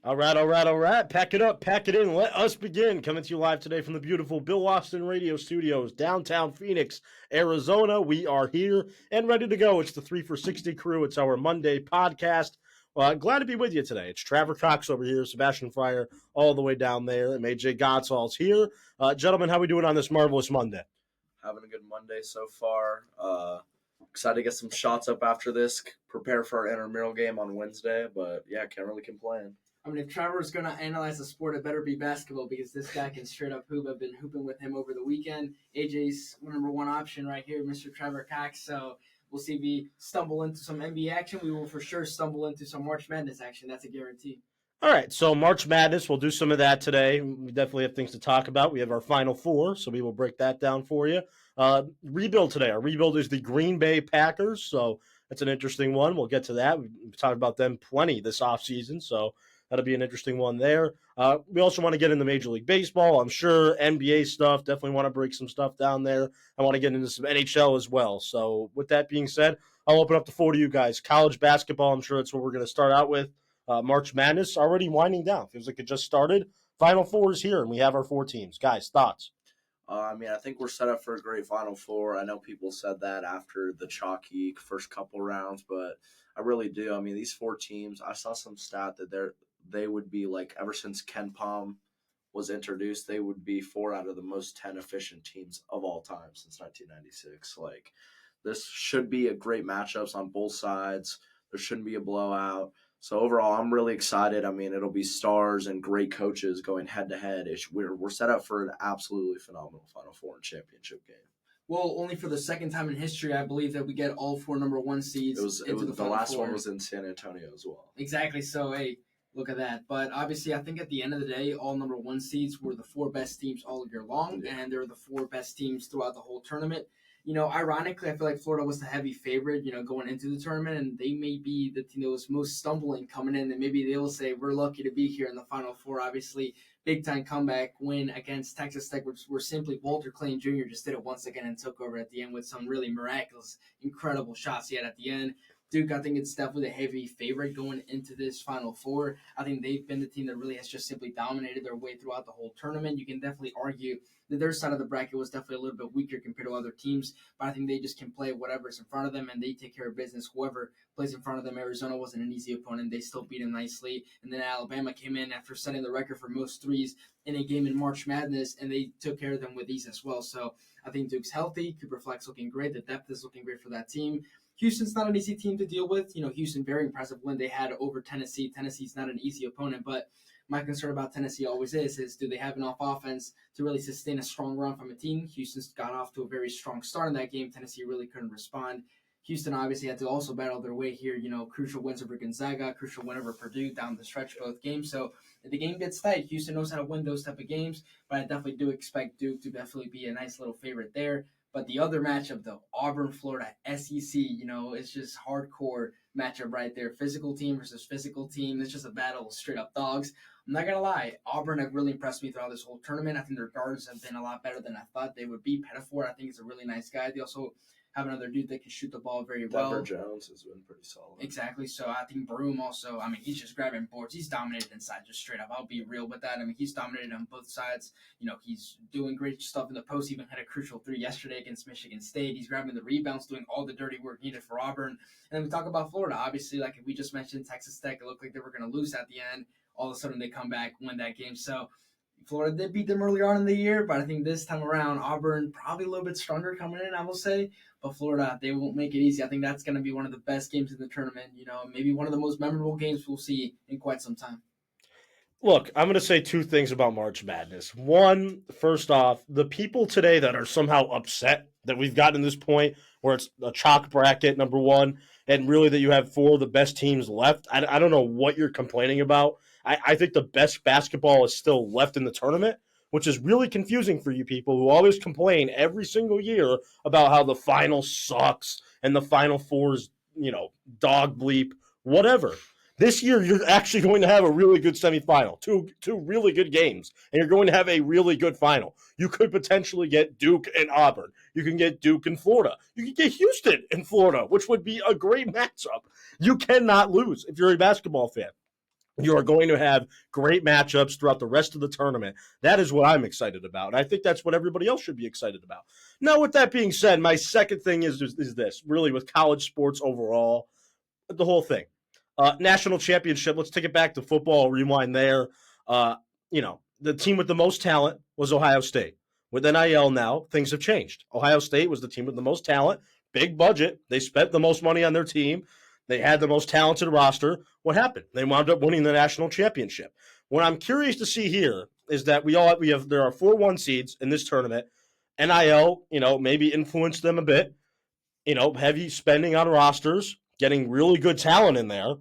All right. Pack it up, pack it in. Let us begin. Coming to you live today from the beautiful Bill Austin Radio Studios, downtown Phoenix, Arizona. We are here and ready to go. It's the 3 for 60 crew. It's our Monday podcast. Glad to be with you today. It's Traver Cox over here, Sebastian Friar all the way down there, and AJ Goncalves here. Gentlemen, how we doing on this marvelous Monday? Having a good Monday so far. Excited to get some shots up after this. Prepare for our intramural game on Wednesday, but yeah, can't really complain. I mean, if Trevor's going to analyze the sport, it better be basketball because this guy can straight up hoop. I've been hooping with him over the weekend. AJ's number one option right here, Mr. Traver Cox. So we'll see if we stumble into some NBA action. We will for sure stumble into some March Madness action. That's a guarantee. All right, so March Madness, we'll do some of that today. We definitely have things to talk about. We have our Final Four, so we will break that down for you. Rebuild today. Our rebuild is the Green Bay Packers, so that's an interesting one. We'll get to that. We've talked about them plenty this offseason, so that'll be an interesting one there. We also want to get into Major League Baseball. I'm sure NBA stuff. Definitely want to break some stuff down there. I want to get into some NHL as well. So with that being said, I'll open up the floor to you guys. College basketball, I'm sure that's what we're going to start out with. March Madness already winding down. Feels like it just started. Final Four is here, and we have our 4 teams. Guys, thoughts? I think we're set up for a great Final Four. I know people said that after the chalky first couple rounds, but I really do. I mean, these 4 teams, I saw some stat that they would be like, ever since Ken Pom was introduced, they would be 4 out of the most 10 efficient teams of all time since 1996. Like, this should be a great matchups on both sides. There shouldn't be a blowout. So overall, I'm really excited. I mean, it'll be stars and great coaches going head-to-head. We're set up for an absolutely phenomenal Final Four and championship game. Well, only for the second time in history, I believe that we get all 4 number 1 seeds into the Final last Four. one was in San Antonio as well. Exactly. So, hey, look at that. But obviously, I think at the end of the day, all number 1 seeds were the 4 best teams all year long, and they're the 4 best teams throughout the whole tournament. You know, ironically, I feel like Florida was the heavy favorite, going into the tournament, and they may be the team that was most stumbling coming in, and maybe they will say, we're lucky to be here in the Final Four. Obviously, big-time comeback win against Texas Tech, which were simply Walter Clayton Jr. just did it once again and took over at the end with some really miraculous, incredible shots he had at the end. Duke, I think it's definitely a heavy favorite going into this Final Four. I think they've been the team that really has just simply dominated their way throughout the whole tournament. You can definitely argue that their side of the bracket was definitely a little bit weaker compared to other teams, but I think they just can play whatever's in front of them, and they take care of business. Whoever plays in front of them, Arizona wasn't an easy opponent. They still beat them nicely. And then Alabama came in after setting the record for most threes in a game in March Madness, and they took care of them with ease as well. So I think Duke's healthy. Cooper Fleck's looking great. The depth is looking great for that team. Houston's not an easy team to deal with. Houston, very impressive win they had over Tennessee. Tennessee's not an easy opponent, but my concern about Tennessee always is do they have enough offense to really sustain a strong run from a team? Houston's got off to a very strong start in that game. Tennessee really couldn't respond. Houston obviously had to also battle their way here, crucial wins over Gonzaga, crucial win over Purdue down the stretch both games. So if the game gets tight, Houston knows how to win those type of games, but I definitely do expect Duke to definitely be a nice little favorite there. But the other matchup, though, Auburn-Florida, SEC, it's just hardcore matchup right there. Physical team versus physical team. It's just a battle of straight-up dogs. I'm not going to lie. Auburn have really impressed me throughout this whole tournament. I think their guards have been a lot better than I thought they would be. Pettiford, I think, he's a really nice guy. They also have another dude that can shoot the ball very well. Denver Jones has been pretty solid. Exactly. So I think Broome also, he's just grabbing boards. He's dominated inside just straight up. I'll be real with that. He's dominated on both sides. He's doing great stuff in the post. Even had a crucial 3 yesterday against Michigan State. He's grabbing the rebounds, doing all the dirty work needed for Auburn. And then we talk about Florida. Obviously, like we just mentioned, Texas Tech, it looked like they were going to lose at the end. All of a sudden they come back, win that game. So Florida did beat them earlier on in the year, but I think this time around, Auburn probably a little bit stronger coming in, I will say. But Florida, they won't make it easy. I think that's going to be one of the best games in the tournament, maybe one of the most memorable games we'll see in quite some time. Look, I'm going to say 2 things about March Madness. One, first off, the people today that are somehow upset that we've gotten to this point where it's a chalk bracket, number 1, and really that you have 4 of the best teams left, I don't know what you're complaining about. I think the best basketball is still left in the tournament, which is really confusing for you people who always complain every single year about how the final sucks and the Final Four's, dog bleep, whatever. This year, you're actually going to have a really good semifinal, two really good games, and you're going to have a really good final. You could potentially get Duke and Auburn. You can get Duke and Florida. You can get Houston and Florida, which would be a great matchup. You cannot lose if you're a basketball fan. You are going to have great matchups throughout the rest of the tournament. That is what I'm excited about. And I think that's what everybody else should be excited about. Now, with that being said, my second thing is this really with college sports overall, the whole thing. National championship, let's take it back to football, rewind there. Uh, the team with the most talent was Ohio State. With NIL now, things have changed. Ohio State was the team with the most talent, big budget. They spent the most money on their team. They had the most talented roster. What happened? They wound up winning the national championship. What I'm curious to see here is that there are 4 1 seeds in this tournament. NIL, maybe influenced them a bit. Heavy spending on rosters, getting really good talent in there.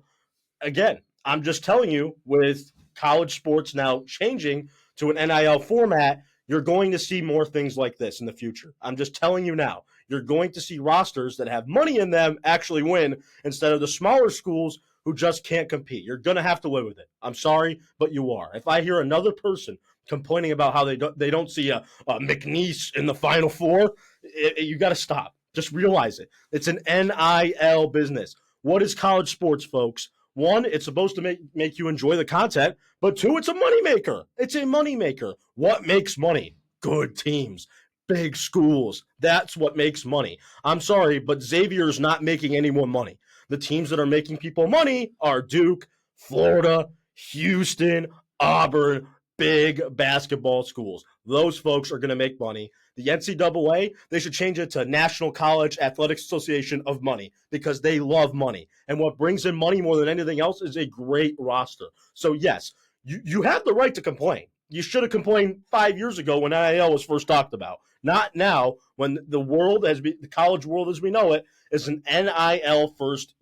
Again, I'm just telling you, with college sports now changing to an NIL format, you're going to see more things like this in the future. I'm just telling you now. You're going to see rosters that have money in them actually win instead of the smaller schools who just can't compete. You're going to have to live with it. I'm sorry, but you are. If I hear another person complaining about how they don't see a McNeese in the Final Four, you got to stop. Just realize it. It's an NIL business. What is college sports, folks? One, it's supposed to make you enjoy the content, but two, it's a moneymaker. It's a moneymaker. What makes money? Good teams, big schools. That's what makes money. I'm sorry, but Xavier's not making anyone money. The teams that are making people money are Duke, Florida, Houston, Auburn, big basketball schools. Those folks are going to make money. The NCAA, they should change it to National College Athletics Association of Money because they love money. And what brings in money more than anything else is a great roster. So, yes, you have the right to complain. You should have complained 5 years ago when NIL was first talked about. Not now when the college world as we know it is an NIL first,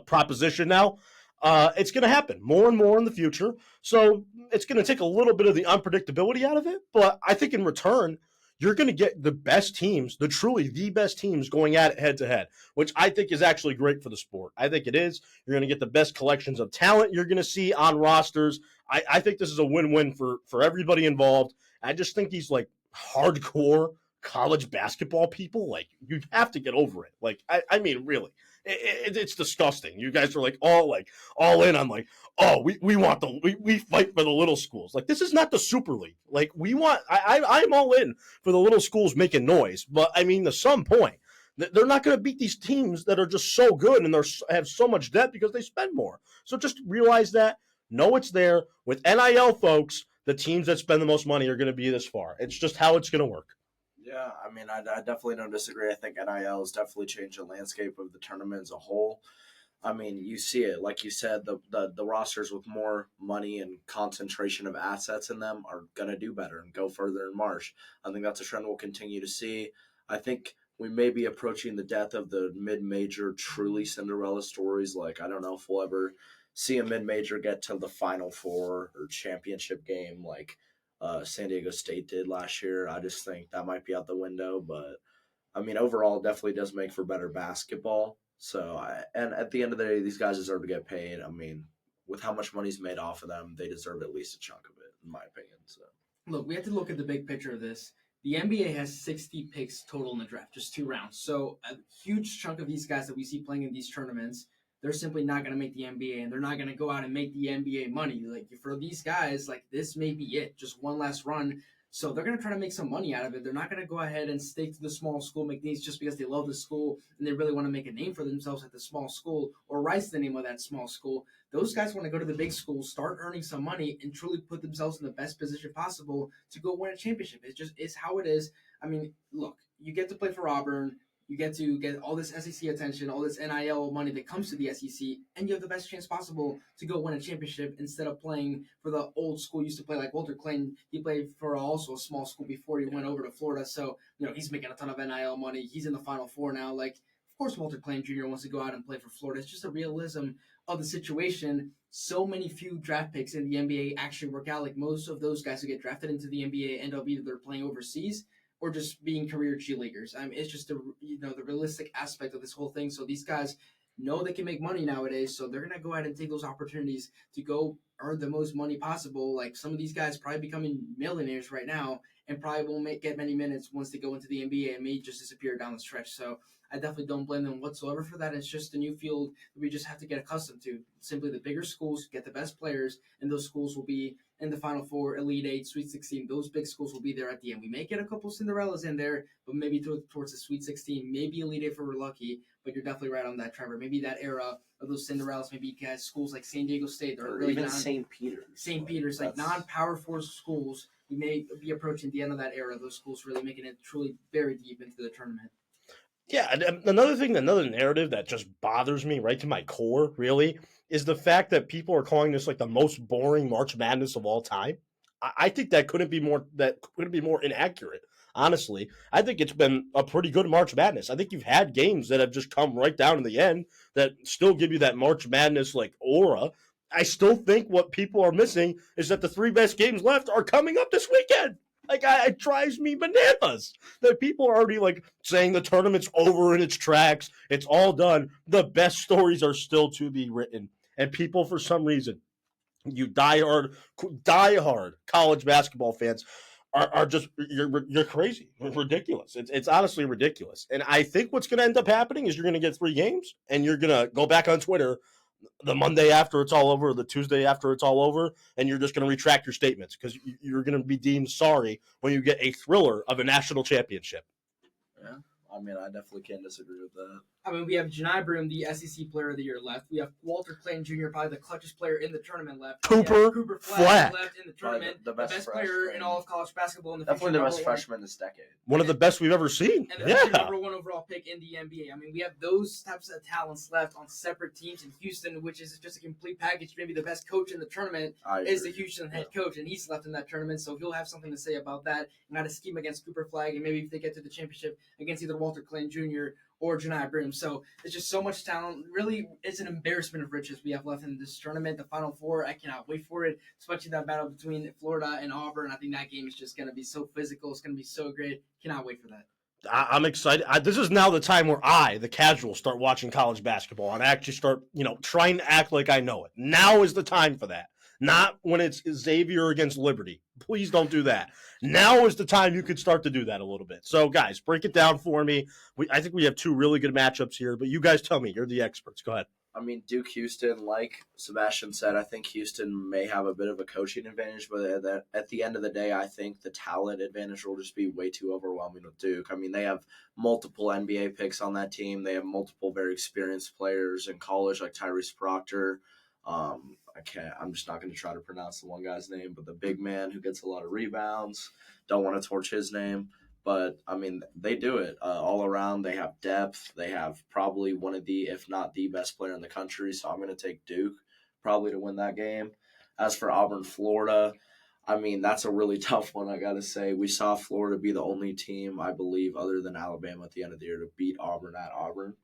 proposition now. It's going to happen more and more in the future. So it's going to take a little bit of the unpredictability out of it. But I think in return, you're going to get the best teams, the best teams going at it head to head, which I think is actually great for the sport. I think it is. You're going to get the best collections of talent you're going to see on rosters. I think this is a win-win for everybody involved. I just think these like hardcore college basketball people, like you have to get over it. Like, I mean, really. It's disgusting. You guys are all in on oh, we fight for the little schools. Like, this is not the Super League. Like, I'm all in for the little schools making noise, but I mean, to some point, they're not going to beat these teams that are just so good and have so much depth because they spend more. So just realize that. Know it's there with NIL, folks. The teams that spend the most money are going to be this far. It's just how it's going to work. Yeah, I mean, I definitely don't disagree. I think NIL has definitely changed the landscape of the tournament as a whole. I mean, you see it, like you said, the rosters with more money and concentration of assets in them are going to do better and go further in March. I think that's a trend we'll continue to see. I think we may be approaching the death of the mid-major, truly Cinderella stories. Like, I don't know if we'll ever see a mid-major get to the Final Four or championship game like San Diego State did last year. I just think that might be out the window. But I mean, overall, it definitely does make for better basketball. And at the end of the day, these guys deserve to get paid. I mean, with how much money's made off of them, they deserve at least a chunk of it, in my opinion. So, Look, we have to look at the big picture of this. The NBA has 60 picks total in the draft, just 2 rounds. So a huge chunk of these guys that we see playing in these tournaments, they're simply not going to make the NBA, and they're not going to go out and make the NBA money. Like, for these guys, like, this may be it, just one last run. So they're going to try to make some money out of it. They're not going to go ahead and stick to the small school McNeese just because they love the school and they really want to make a name for themselves at the small school or rise to the name of that small school. Those guys want to go to the big school, start earning some money, and truly put themselves in the best position possible to go win a championship. It's how it is. I mean, look, you get to play for Auburn. You get to get all this SEC attention, all this NIL money that comes to the SEC, and you have the best chance possible to go win a championship instead of playing for the old school. Used to play like Walter Clayton. He played for also a small school before he went over to Florida. So, he's making a ton of NIL money. He's in the Final Four now. Like, of course, Walter Clayton Jr. wants to go out and play for Florida. It's just a realism of the situation. So many few draft picks in the NBA actually work out. Like, most of those guys who get drafted into the NBA end up either they're playing overseas or just being career G leaguers. I mean, it's just the realistic aspect of this whole thing. So these guys know they can make money nowadays, so they're gonna go ahead and take those opportunities to go earn the most money possible. Like, some of these guys probably becoming millionaires right now, and probably won't get many minutes once they go into the NBA and may just disappear down the stretch. So I definitely don't blame them whatsoever for that. It's just a new field that we just have to get accustomed to. Simply the bigger schools get the best players, and those schools will be in the Final Four, Elite Eight, Sweet 16. Those big schools will be there at the end. We may get a couple Cinderellas in there, but maybe towards the Sweet 16, maybe Elite Eight if we're lucky. But you're definitely right on that, Trevor. Maybe that era of those Cinderellas, maybe guys, schools like San Diego State Or really even St. Peter's. St. Peter's, like non-power four schools. We may be approaching the end of that era. Those schools really making it truly very deep into the tournament. Yeah, and another narrative that just bothers me right to my core, really, is the fact that people are calling this like the most boring March Madness of all time. I think that couldn't be more inaccurate. Honestly, I think it's been a pretty good March Madness. I think you've had games that have just come right down to the end that still give you that March Madness like aura. I still think what people are missing is that the three best games left are coming up this weekend. Like, it drives me bananas that people are already like saying the tournament's over in its tracks. It's all done. The best stories are still to be written, and people, for some reason, you diehard college basketball fans are just you're crazy, ridiculous. It's honestly ridiculous. And I think what's going to end up happening is you're going to get 3 games, and you're going to go back on Twitter the Monday after it's all over, or the Tuesday after it's all over, and you're just going to retract your statements because you're going to be deemed sorry when you get a thriller of a national championship. Yeah, I mean, I definitely can't disagree with that. I mean, we have Janai Broom, the SEC Player of the Year, left. We have Walter Clayton Jr., probably the clutchest player in the tournament, left. Cooper Flag left in the tournament. The best player in all of college basketball in the definitely the best freshman this decade. One of the best we've ever seen. And the number 1 overall pick in the NBA. I mean, we have those types of talents left on separate teams in Houston, which is just a complete package. Maybe the best coach in the tournament is the Houston head coach, and he's left in that tournament, so he'll have something to say about that and how to scheme against Cooper Flag, and maybe if they get to the championship against either Walter Clayton Jr. or Janai Broom. So it's just so much talent. Really, it's an embarrassment of riches we have left in this tournament. The Final Four, I cannot wait for it, especially that battle between Florida and Auburn. I think that game is just going to be so physical. It's going to be so great. Cannot wait for that. I'm excited. This is now the time where the casual, start watching college basketball and actually start, trying to act like I know it. Now is the time for that. Not when it's Xavier against Liberty. Please don't do that. Now is the time you could start to do that a little bit. So, guys, break it down for me. I think we have 2 really good matchups here, but you guys tell me. You're the experts. Go ahead. I mean, Duke Houston, like Sebastian said, I think Houston may have a bit of a coaching advantage, but at the end of the day, I think the talent advantage will just be way too overwhelming with Duke. I mean, they have multiple NBA picks on that team. They have multiple very experienced players in college, like Tyrese Proctor. I'm just not going to try to pronounce the one guy's name, but the big man who gets a lot of rebounds. Don't want to torch his name. But, I mean, they do it all around. They have depth. They have probably one of the, if not the best player in the country. So I'm going to take Duke probably to win that game. As for Auburn, Florida, I mean, that's a really tough one, I got to say. We saw Florida be the only team, I believe, other than Alabama at the end of the year to beat Auburn at Auburn.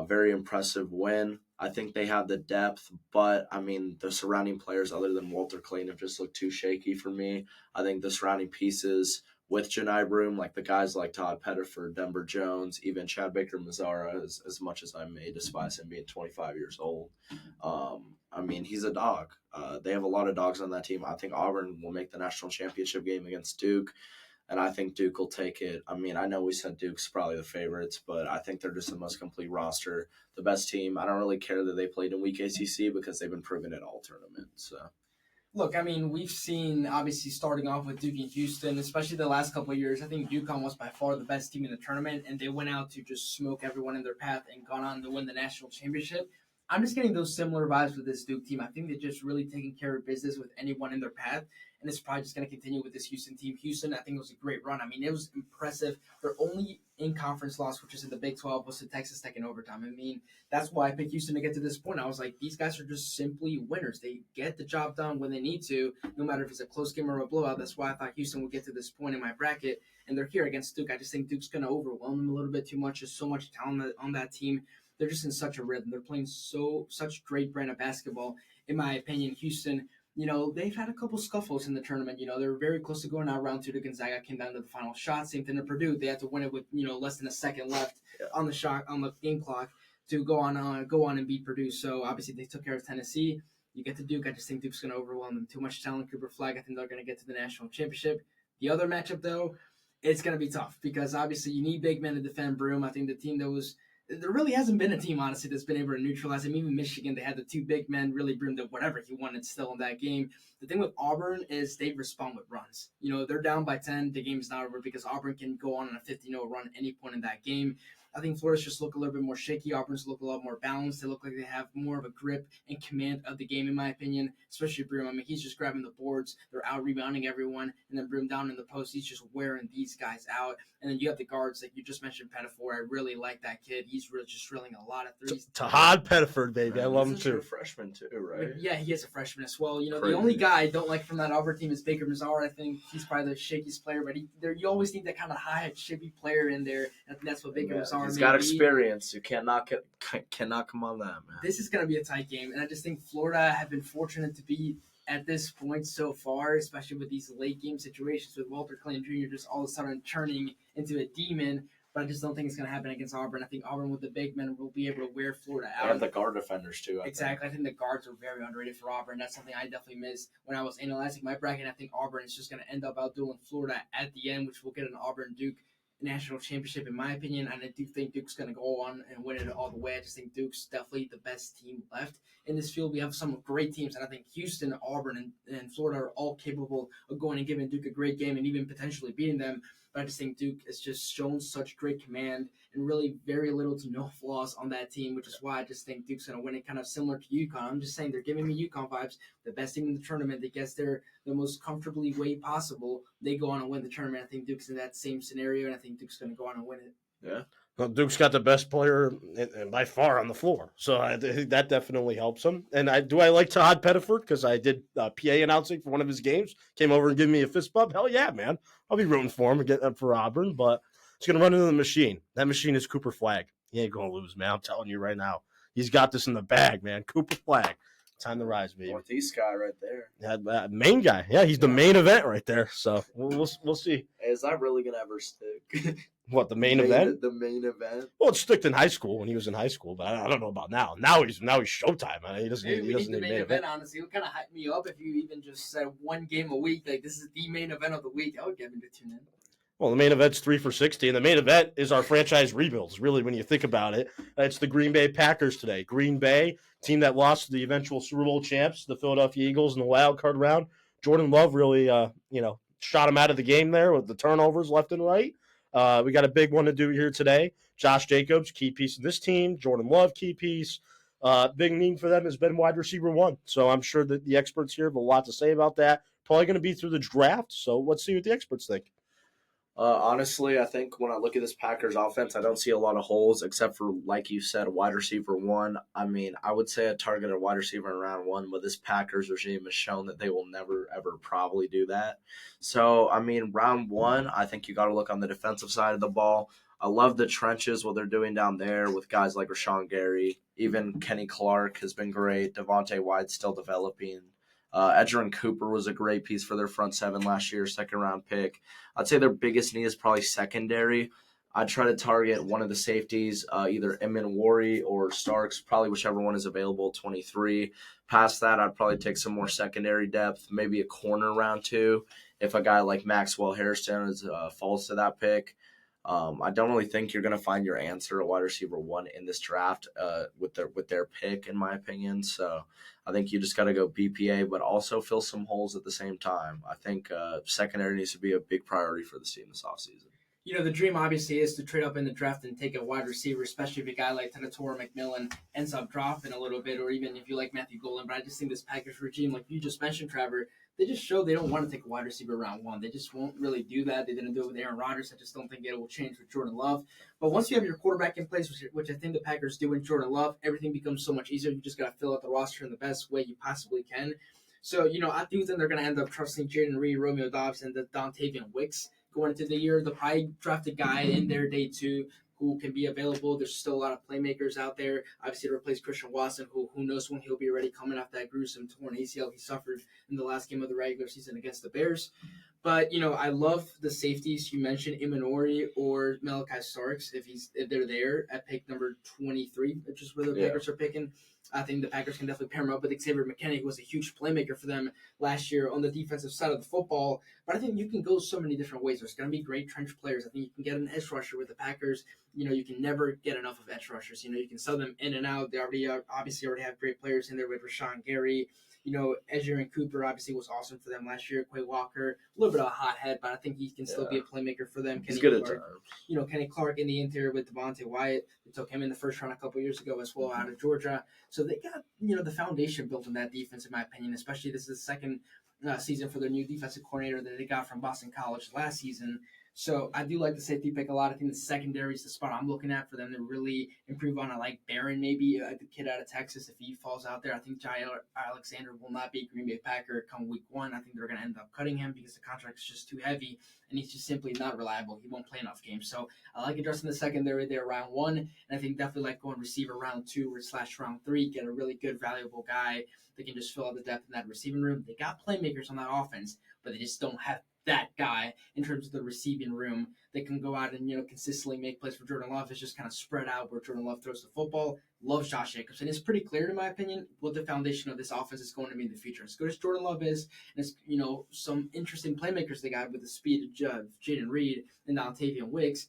Very impressive win. I think they have the depth, but, I mean, the surrounding players other than Walter Clayton have just looked too shaky for me. I think the surrounding pieces with Janai Broom, like the guys like Todd Pettiford, Denver Jones, even Chad Baker-Mazara, as much as I may despise him being 25 years old. I mean, he's a dog. They have a lot of dogs on that team. I think Auburn will make the national championship game against Duke, and I think Duke will take it. I mean, I know we said Duke's probably the favorites, but I think they're just the most complete roster, the best team. I don't really care that they played in weak ACC because they've been proven it all tournament. So. Look, I mean, we've seen, obviously, starting off with Duke and Houston, especially the last couple of years, I think UConn was by far the best team in the tournament, and they went out to just smoke everyone in their path and gone on to win the national championship. I'm just getting those similar vibes with this Duke team. I think they're just really taking care of business with anyone in their path, and it's probably just going to continue with this Houston team. Houston, I think it was a great run. I mean, it was impressive. Their only in-conference loss, which is in the Big 12, was to Texas Tech in overtime. I mean, that's why I picked Houston to get to this point. I was like, these guys are just simply winners. They get the job done when they need to, no matter if it's a close game or a blowout. That's why I thought Houston would get to this point in my bracket, and they're here against Duke. I just think Duke's going to overwhelm them a little bit too much. There's so much talent on that team. They're just in such a rhythm. They're playing such great brand of basketball. In my opinion, Houston, they've had a couple scuffles in the tournament. They were very close to going out round 2 to Gonzaga. Came down to the final shot. Same thing to Purdue. They had to win it with less than a second left on the game clock to go on and beat Purdue. So obviously they took care of Tennessee. You get to Duke. I just think Duke's going to overwhelm them. Too much talent. Cooper Flag. I think they're going to get to the national championship. The other matchup though It's going to be tough because obviously you need big men to defend Broome. I think the team there really hasn't been a team, honestly, that's been able to neutralize him. Even Michigan, they had the two big men really Broome did whatever he wanted still in that game. The thing with Auburn is they respond with runs. They're down by 10. The game's not over because Auburn can go on a 50-0 run at any point in that game. I think Florida's just look a little bit more shaky. Auburn's look a lot more balanced. They look like they have more of a grip and command of the game, in my opinion, especially Broome. I mean, he's just grabbing the boards. They're out-rebounding everyone. And then Broome down in the post, he's just wearing these guys out. And then you have the guards, like you just mentioned, Pettifor. I really like that kid. He's really just drilling a lot of threes. Tahad Pettifor, baby. I love him too. He's a freshman too, right? Yeah, he is a freshman as well. Crazy. The only guy I don't like from that Auburn team is Baker Mazar. I think he's probably the shakiest player, but you always need that kind of high, chippy player in there. I think that's what Baker Mazar He's got experience. You cannot come on that, man. This is going to be a tight game, and I just think Florida have been fortunate to be at this point so far, especially with these late game situations with Walter Clayton Jr. just all of a sudden turning into a demon. But I just don't think it's going to happen against Auburn. I think Auburn with the big men will be able to wear Florida out. And the guard defenders too. Exactly. I think the guards are very underrated for Auburn. That's something I definitely missed when I was analyzing my bracket. I think Auburn is just going to end up outdoing Florida at the end, which will get an Auburn-Duke national championship, in my opinion. And I do think Duke's going to go on and win it all the way. I just think Duke's definitely the best team left in this field. We have some great teams, and I think Houston, Auburn, and Florida are all capable of going and giving Duke a great game and even potentially beating them. But I just think Duke has just shown such great command and really very little to no flaws on that team, which is why I just think Duke's going to win it, kind of similar to UConn. I'm just saying they're giving me UConn vibes. The best team in the tournament that gets there the most comfortably way possible, they go on and win the tournament. I think Duke's in that same scenario, and I think Duke's going to go on and win it. Yeah. Well, Duke's got the best player by far on the floor, so I think that definitely helps him. And I like Tahad Pettifor because I did PA announcing for one of his games. Came over and gave me a fist bump. Hell yeah, man! I'll be rooting for him and get up for Auburn, but he's gonna run into the machine. That machine is Cooper Flagg. He ain't gonna lose, man. I'm telling you right now. He's got this in the bag, man. Cooper Flagg. Time to rise, baby. Northeast guy right there. Yeah, main guy. Yeah, he's the main event right there. So we'll see. Is that really gonna ever stick? What, the main event? The main event. Well, it stuck in high school when he was in high school, but I don't know about now. Now he's Showtime. He doesn't Maybe need the main main event. Honestly, it would kind of hype me up if you even just said one game a week. Like, this is the main event of the week. I would get me to tune in. Well, the main event's 3 for 60, and the main event is our franchise rebuilds, really, when you think about it. It's the Green Bay Packers today. Green Bay, team that lost to the eventual Super Bowl champs, the Philadelphia Eagles, in the wild card round. Jordan Love really, shot him out of the game there with the turnovers left and right. We got a big one to do here today. Josh Jacobs, key piece of this team. Jordan Love, key piece. Big need for them has been wide receiver 1. So I'm sure that the experts here have a lot to say about that. Probably going to be through the draft. So let's see what the experts think. Honestly, I think when I look at this Packers offense, I don't see a lot of holes except for, like you said, wide receiver 1. I mean, I would say a target a wide receiver in round 1, but this Packers regime has shown that they will never, ever probably do that. So, I mean, round 1, I think you got to look on the defensive side of the ball. I love the trenches, what they're doing down there with guys like Rashawn Gary. Even Kenny Clark has been great. Devontae White's still developing. Edgerrin Cooper was a great piece for their front 7 last year, second-round pick. I'd say their biggest need is probably secondary. I'd try to target one of the safeties, either Emin Wari or Starks, probably whichever one is available, 23. Past that, I'd probably take some more secondary depth, maybe a corner round 2 if a guy like Maxwell Hairston falls to that pick. I don't really think you're going to find your answer at wide receiver 1 in this draft with their pick, in my opinion. So I think you just got to go BPA, but also fill some holes at the same time. I think secondary needs to be a big priority for this team this offseason. The dream obviously is to trade up in the draft and take a wide receiver, especially if a guy like Tenatora McMillan ends up dropping a little bit, or even if you like Matthew Golden. But I just think this Packers regime, like you just mentioned, Traver, they just show they don't want to take a wide receiver round 1. They just won't really do that. They didn't do it with Aaron Rodgers. I just don't think it will change with Jordan Love. But once you have your quarterback in place, which I think the Packers do in Jordan Love, everything becomes so much easier. You just got to fill out the roster in the best way you possibly can. So, I do think they're going to end up trusting Jaden Reed, Romeo Dobbs, and the Dontavian Wicks going into the year. They'll probably draft a guy in their day 2 who can be available. There's still a lot of playmakers out there, obviously, to replace Christian Watson, who knows when he'll be ready coming off that gruesome torn ACL he suffered in the last game of the regular season against the Bears. But, I love the safeties. You mentioned Imanori or Malachi Starks if they're there at pick number 23, which is where the Packers are picking. I think the Packers can definitely pair him up with Xavier McKinney, who was a huge playmaker for them last year on the defensive side of the football. But I think you can go so many different ways. There's going to be great trench players. I think you can get an edge rusher with the Packers. You can never get enough of edge rushers. You can sell them in and out. They obviously already have great players in there with Rashawn Gary. Edger and Cooper obviously was awesome for them last year. Quay Walker, a little bit of a hothead, but I think he can still be a playmaker for them. He's good at times. Kenny Clark in the interior with Devontae Wyatt. They took him in the first round a couple years ago as well out of Georgia. So they got, the foundation built in that defense, in my opinion, especially this is the second season for their new defensive coordinator that they got from Boston College last season. So I do like the safety pick a lot. I think the secondary is the spot I'm looking at for them to really improve on. I like Barron, maybe the kid out of Texas. If he falls out there, I think Jair Alexander will not be a Green Bay Packer come week 1. I think they're going to end up cutting him because the contract is just too heavy, and he's just simply not reliable. He won't play enough games. So I like addressing the secondary there round 1, and I think definitely like going receiver round 2 / round 3, get a really good, valuable guy that can just fill out the depth in that receiving room. They got playmakers on that offense, but they just don't have that guy in terms of the receiving room that can go out and consistently make plays for Jordan Love. Is just kind of spread out where Jordan Love throws the football. Loves Josh Jacobs, and it's pretty clear, in my opinion, what the foundation of this offense is going to be in the future. As good as Jordan Love is, and as some interesting playmakers they got with the speed of Jaden Reed and Dontavian Wicks.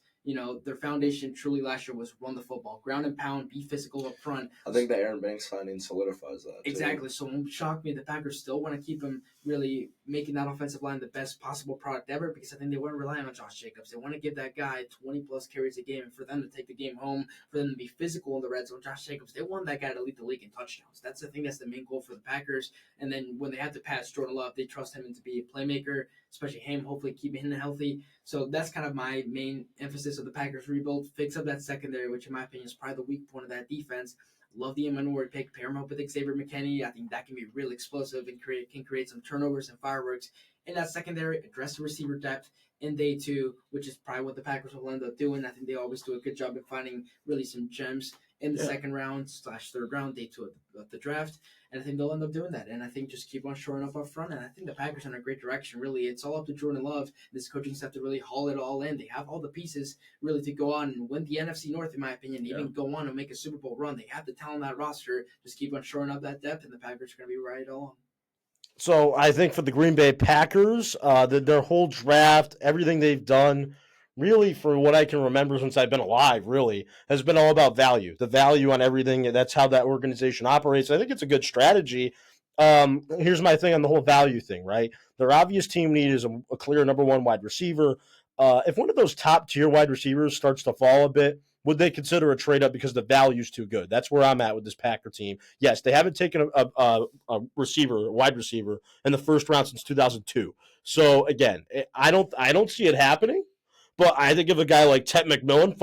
Their foundation truly last year was run the football, ground and pound, be physical up front. I think the Aaron Banks signing solidifies that. Exactly. So it won't shock me the Packers still want to keep him really making that offensive line the best possible product ever, because I think they weren't relying on Josh Jacobs. They want to give that guy 20-plus carries a game, and for them to take the game home, for them to be physical in the red zone. Josh Jacobs, they want that guy to lead the league in touchdowns. That's the main goal for the Packers. And then when they have to pass Jordan Love, they trust him to be a playmaker, especially him, hopefully keeping him healthy. So that's kind of my main emphasis of the Packers rebuild. Fix up that secondary, which in my opinion is probably the weak point of that defense. Love the minority pick. Pair him up with Xavier McKinney. I think that can be real explosive and can create some turnovers and fireworks in that secondary. Address the receiver depth in day 2, which is probably what the Packers will end up doing. I think they always do a good job of finding really some gems in the second round / third round, day 2 of the draft. And I think they'll end up doing that. And I think just keep on shoring up front. And I think the Packers are in a great direction, really. It's all up to Jordan Love, this coaching staff, to really haul it all in. They have all the pieces really to go on and win the NFC North, in my opinion, even go on and make a Super Bowl run. They have the talent on that roster. Just keep on shoring up that depth, and the Packers are going to be right along. So I think for the Green Bay Packers, their whole draft, everything they've done, really, for what I can remember since I've been alive, really, has been all about value. The value on everything. That's how that organization operates. I think it's a good strategy. Here's my thing on the whole value thing, right? Their obvious team need is a clear number 1 wide receiver. If one of those top-tier wide receivers starts to fall a bit, would they consider a trade-up because the value's too good? That's where I'm at with this Packer team. Yes, they haven't taken a wide receiver, in the first round since 2002. So, again, I don't see it happening. But I think if a guy like Ted McMillan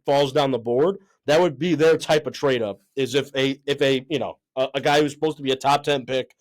falls down the board, that would be their type of trade up. Is if a guy who's supposed to be a top 10 pick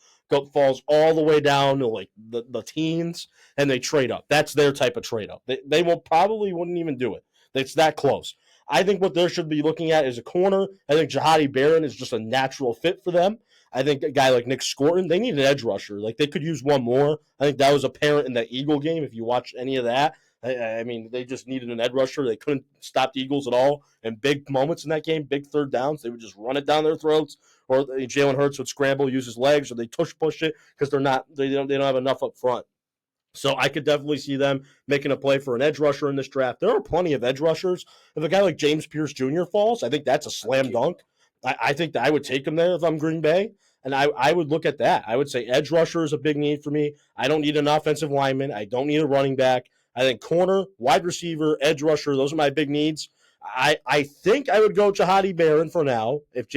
falls all the way down to like the teens, and they trade up. That's their type of trade up. They wouldn't even do it. It's that close. I think what they should be looking at is a corner. I think Jahadi Barron is just a natural fit for them. I think a guy like Nick Scorton, they need an edge rusher. Like, they could use one more. I think that was apparent in the Eagle game if you watch any of that. I mean, they just needed an edge rusher. They couldn't stop the Eagles at all. And big moments in that game, big third downs, they would just run it down their throats. Or Jalen Hurts would scramble, use his legs, or they push it because they don't have enough up front. So I could definitely see them making a play for an edge rusher in this draft. There are plenty of edge rushers. If a guy like James Pierce Jr. falls, I think that's a slam dunk. I think that I would take him there if I'm Green Bay. And I would look at that. I would say edge rusher is a big need for me. I don't need an offensive lineman. I don't need a running back. I think corner, wide receiver, edge rusher, those are my big needs. I think I would go Jahadi Barron for now. If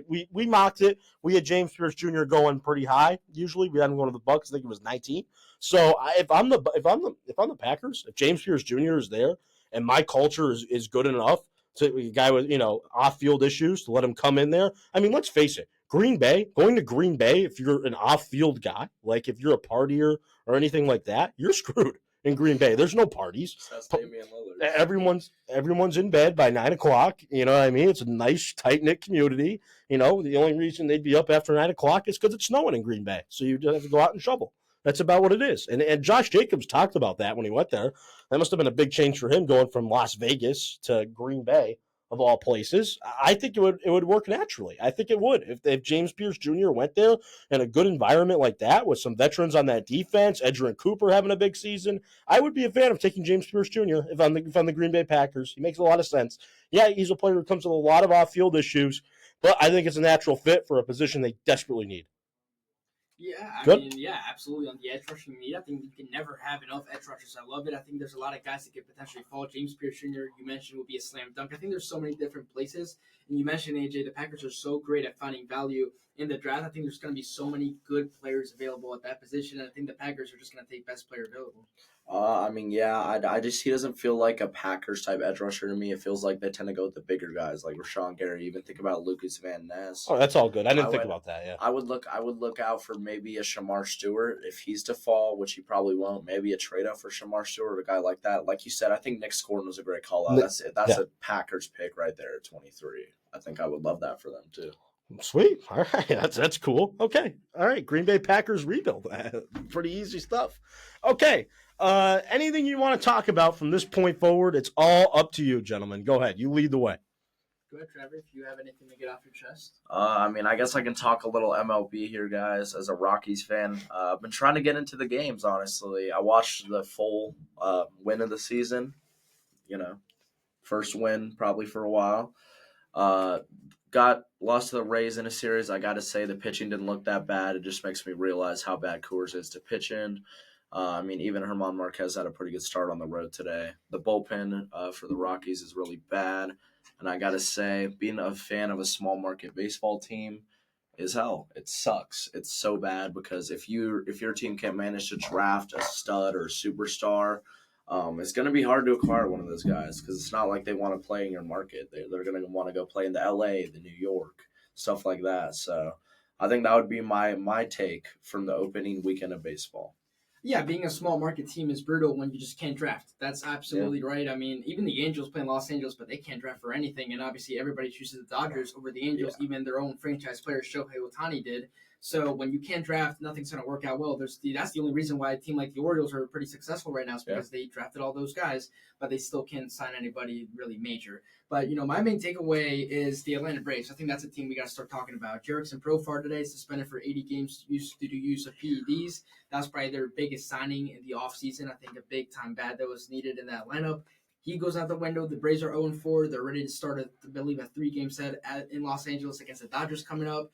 we mocked it, we had James Pierce Jr. going pretty high. Usually we had him going to the Bucs. I think it was 19. So if I'm the Packers, if James Pierce Jr. is there and my culture is good enough to a guy with off-field issues to let him come in there. I mean, let's face it. Going to Green Bay, if you're an off-field guy, like if you're a partier or anything like that, you're screwed. In Green Bay, there's no parties. Everyone's in bed by 9:00. You know what I mean? It's a nice, tight-knit community. The only reason they'd be up after 9:00 is because it's snowing in Green Bay. So you just have to go out and shovel. That's about what it is. And Josh Jacobs talked about that when he went there. That must have been a big change for him going from Las Vegas to Green Bay. of all places, I think it would work naturally. I think it would. If James Pierce Jr. went there in a good environment like that with some veterans on that defense, Edgerrin Cooper having a big season, I would be a fan of taking James Pierce Jr. if I'm the Green Bay Packers. He makes a lot of sense. Yeah, he's a player who comes with a lot of off-field issues, but I think it's a natural fit for a position they desperately need. Yeah, I Good. mean, yeah, absolutely. On the edge rushing need, I think you can never have enough edge rushers. I love it. I think there's a lot of guys that could potentially fall. James Pierce Jr., you mentioned, would be a slam dunk. I think there's so many different places. And you mentioned, AJ, the Packers are so great at finding value in the draft. I think there's going to be so many good players available at that position. And I think the Packers are just going to take best player available. I mean, yeah, he doesn't feel like a Packers type edge rusher to me. It feels like they tend to go with the bigger guys like Rashawn Gary. Even think about Lucas Van Ness. Oh, that's all good. I didn't think about that. Yeah, I would look out for maybe a Shamar Stewart if he's to fall, which he probably won't. Maybe a trade up for Shamar Stewart, a guy like that. Like you said, I think Nick Gordon was a great call out. That's it. That's a Packers pick right there at 23. I think I would love that for them too. Sweet. All right. That's cool. Okay. All right. Green Bay Packers rebuild. Pretty easy stuff. Okay. Anything you want to talk about from this point forward, it's all up to you, gentlemen. Go ahead. You lead the way. Go ahead, Trevor, if you have anything to get off your chest. I mean, I guess I can talk a little MLB here, guys. As a Rockies fan, I've been trying to get into the games, honestly. I watched the full win of the season, first win probably for a while. Got lost to the Rays in a series. I got to say the pitching didn't look that bad. It just makes me realize how bad Coors is to pitch in. I mean, even Herman Marquez had a pretty good start on the road today. The bullpen for the Rockies is really bad. And I got to say, being a fan of a small market baseball team is hell. It sucks. It's so bad because if your team can't manage to draft a stud or a superstar, it's going to be hard to acquire one of those guys because it's not like they want to play in your market. They're going to want to go play in the LA, the New York, stuff like that. So I think that would be my take from the opening weekend of baseball. Yeah, being a small market team is brutal when you just can't draft. That's absolutely right. I mean, even the Angels play in Los Angeles, but they can't draft for anything. And obviously, everybody chooses the Dodgers over the Angels. Yeah. Even their own franchise player, Shohei Ohtani, did. So when you can't draft, nothing's going to work out well. That's the only reason why a team like the Orioles are pretty successful right now is because they drafted all those guys, but they still can't sign anybody really major. But, my main takeaway is the Atlanta Braves. I think that's a team we got to start talking about. Jerickson Profar today suspended for 80 games due to use of PEDs. That's probably their biggest signing in the offseason. I think a big-time bat that was needed in that lineup. He goes out the window. The Braves are 0-4. They're ready to start, I believe, a 3-game set in Los Angeles against the Dodgers coming up.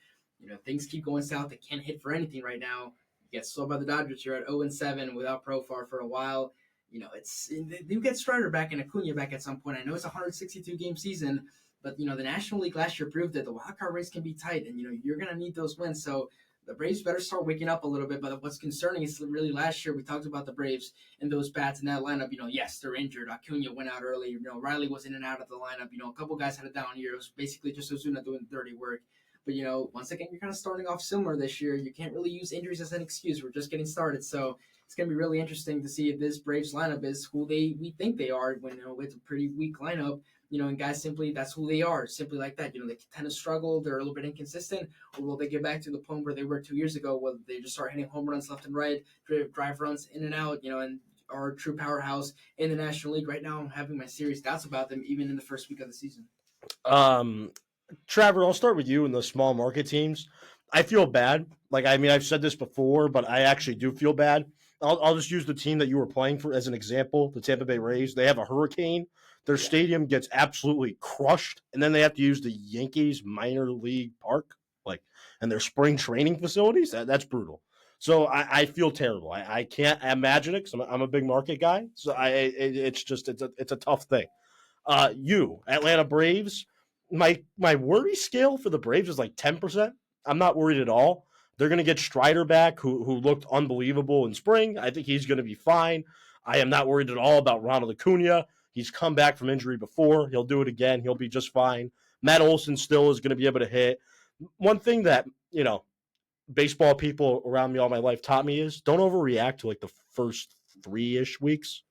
Things keep going south. They can't hit for anything right now. You get swept by the Dodgers. You're at 0-7 without Profar for a while. You get Strider back and Acuna back at some point. I know it's a 162-game season, but, the National League last year proved that the wildcard race can be tight, and, you're going to need those wins. So the Braves better start waking up a little bit. But what's concerning is really last year we talked about the Braves and those bats in that lineup. Yes, they're injured. Acuna went out early. Riley was in and out of the lineup. A couple guys had a down year. It was basically just Ozuna doing dirty work. But, once again, you're kind of starting off similar this year. You can't really use injuries as an excuse. We're just getting started. So it's going to be really interesting to see if this Braves lineup is who we think they are when, it's a pretty weak lineup. And guys simply, that's who they are, simply like that. They tend to struggle. They're a little bit inconsistent. Or will they get back to the point where they were 2 years ago, where they just start hitting home runs left and right, drive runs in and out, and are a true powerhouse in the National League. Right now, I'm having my serious doubts about them, even in the first week of the season. Traver, I'll start with you and the small market teams. I feel bad. I've said this before, but I actually do feel bad. I'll just use the team that you were playing for as an example, the Tampa Bay Rays. They have a hurricane. Their stadium gets absolutely crushed, and then they have to use the Yankees minor league park, and their spring training facilities. That's brutal. So I feel terrible. I can't imagine it because I'm a big market guy. So it's a tough thing. You, Atlanta Braves, my worry scale for the Braves is 10%. I'm not worried at all. They're going to get Strider back, who looked unbelievable in spring. I think he's going to be fine. I am not worried at all about Ronald Acuna. He's come back from injury before. He'll do it again. He'll be just fine. Matt Olson still is going to be able to hit. One thing that, baseball people around me all my life taught me is don't overreact to the first 3-ish weeks.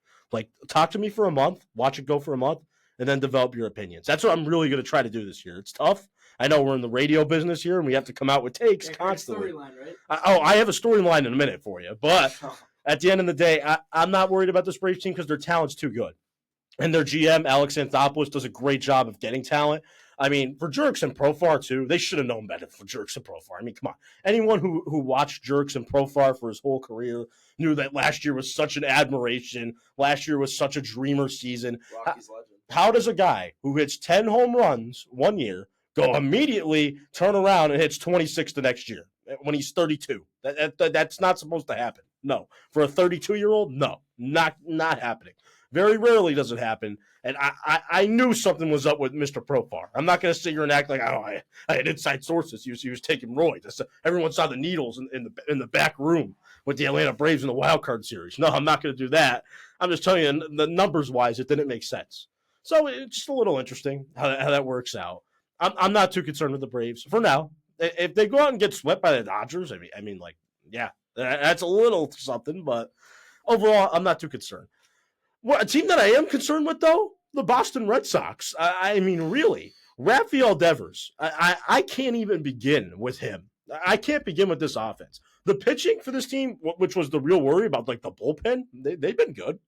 Talk to me for a month, watch it go for a month, and then develop your opinions. That's what I'm really going to try to do this year. It's tough. I know we're in the radio business here, and we have to come out with takes constantly. Storyline, right? I have a storyline in a minute for you. But at the end of the day, I'm not worried about this Braves team because their talent's too good. And their GM, Alex Anthopoulos, does a great job of getting talent. I mean, for Jerks and Profar, too, they should have known better for Jerks and Profar. I mean, come on. Anyone who watched Jerks and Profar for his whole career knew that last year was such an admiration. Last year was such a dreamer season. Rockies legend. How does a guy who hits 10 home runs one year go immediately turn around and hits 26 the next year when he's 32? That's not supposed to happen. No. For a 32-year-old, no. Not happening. Very rarely does it happen. And I knew something was up with Mr. Profar. I'm not going to sit here and act like I had inside sources. He was taking roids. Everyone saw the needles in the back room with the Atlanta Braves in the wild card series. No, I'm not going to do that. I'm just telling you, the numbers wise, it didn't make sense. So it's just a little interesting how that works out. I'm not too concerned with the Braves for now. If they go out and get swept by the Dodgers, I mean, like, yeah, that's a little something. But overall, I'm not too concerned. Well, a team that I am concerned with, though, the Boston Red Sox. I mean, really, Rafael Devers. I can't even begin with him. I can't begin with this offense. The pitching for this team, which was the real worry about, like the bullpen, they've been good.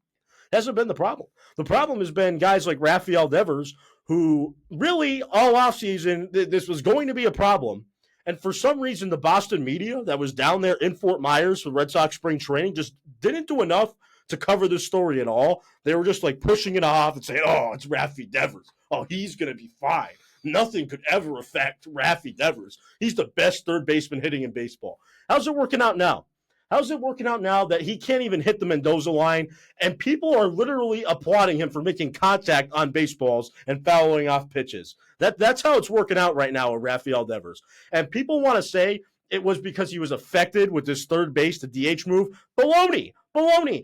Hasn't been the problem. The problem has been guys like Rafael Devers, who really all offseason, this was going to be a problem. And for some reason, the Boston media that was down there in Fort Myers for Red Sox spring training just didn't do enough to cover this story at all. They were just like pushing it off and saying, oh, it's Rafi Devers. Oh, he's going to be fine. Nothing could ever affect Rafi Devers. He's the best third baseman hitting in baseball. How's it working out now? How's it working out now that he can't even hit the Mendoza line, and people are literally applauding him for making contact on baseballs and fouling off pitches? That's how it's working out right now with Rafael Devers. And people want to say it was because he was affected with this third base to DH move. Baloney.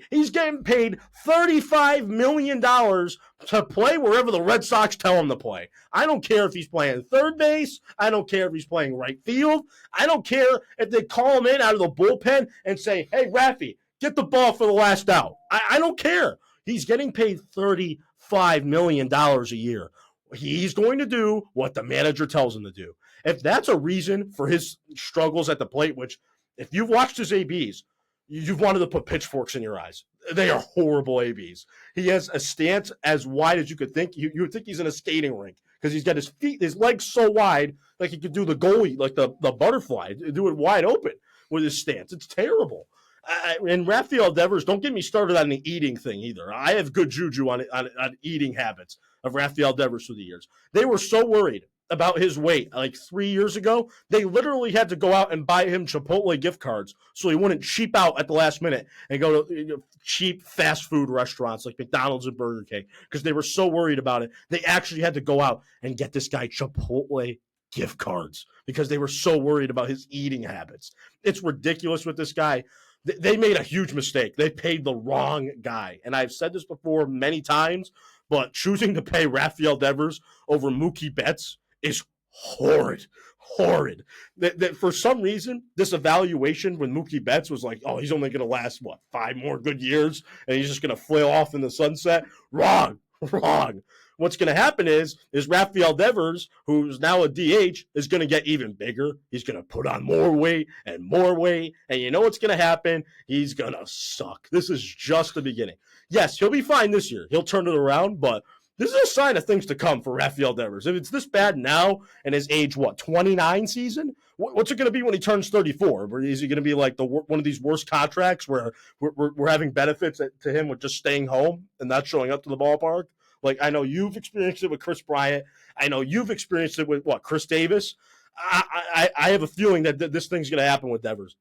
He's getting paid $35 million to play wherever the Red Sox tell him to play. I don't care if he's playing third base. I don't care if he's playing right field. I don't care if they call him in out of the bullpen and say, hey, Rafi, get the ball for the last out. I don't care. He's getting paid $35 million a year. He's going to do what the manager tells him to do. If that's a reason for his struggles at the plate, which if you've watched his ABs, you've wanted to put pitchforks in your eyes. They are horrible ABs. He has a stance as wide as you could think. You would think he's in a skating rink because he's got his legs so wide, like he could do the goalie, like the butterfly, do it wide open with his stance. It's terrible. And Rafael Devers, don't get me started on the eating thing either. I have good juju on eating habits of Rafael Devers through the years. They were so worried about his weight like 3 years ago, they literally had to go out and buy him Chipotle gift cards so he wouldn't cheap out at the last minute and go to cheap fast food restaurants like McDonald's and Burger King because they were so worried about it. They actually had to go out and get this guy Chipotle gift cards because they were so worried about his eating habits. It's ridiculous with this guy. They made a huge mistake. They paid the wrong guy. And I've said this before many times, but choosing to pay Rafael Devers over Mookie Betts is horrid. That for some reason, this evaluation with Mookie Betts was like, oh, he's only going to last, 5 more good years, and he's just going to flail off in the sunset. Wrong. What's going to happen is Rafael Devers, who's now a DH, is going to get even bigger. He's going to put on more weight, and you know what's going to happen? He's going to suck. This is just the beginning. Yes, he'll be fine this year. He'll turn it around, but this is a sign of things to come for Rafael Devers. If it's this bad now in his age, 29 season, what's it going to be when he turns 34? Is he going to be like one of these worst contracts where we're having benefits to him with just staying home and not showing up to the ballpark? Like, I know you've experienced it with Chris Bryant. I know you've experienced it with, Chris Davis. I have a feeling that this thing's going to happen with Devers.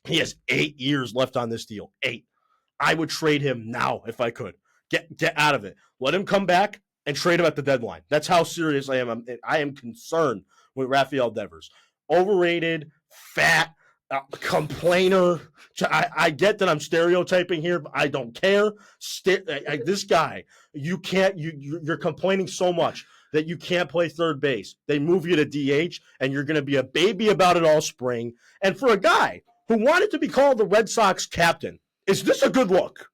He has 8 years left on this deal. 8. I would trade him now if I could. Get out of it. Let him come back and trade him at the deadline. That's how serious I am. I am concerned with Rafael Devers. Overrated, fat, complainer. I get that I'm stereotyping here, but I don't care. This guy, you're complaining so much that you can't play third base. They move you to DH, and you're going to be a baby about it all spring. And for a guy who wanted to be called the Red Sox captain, is this a good look?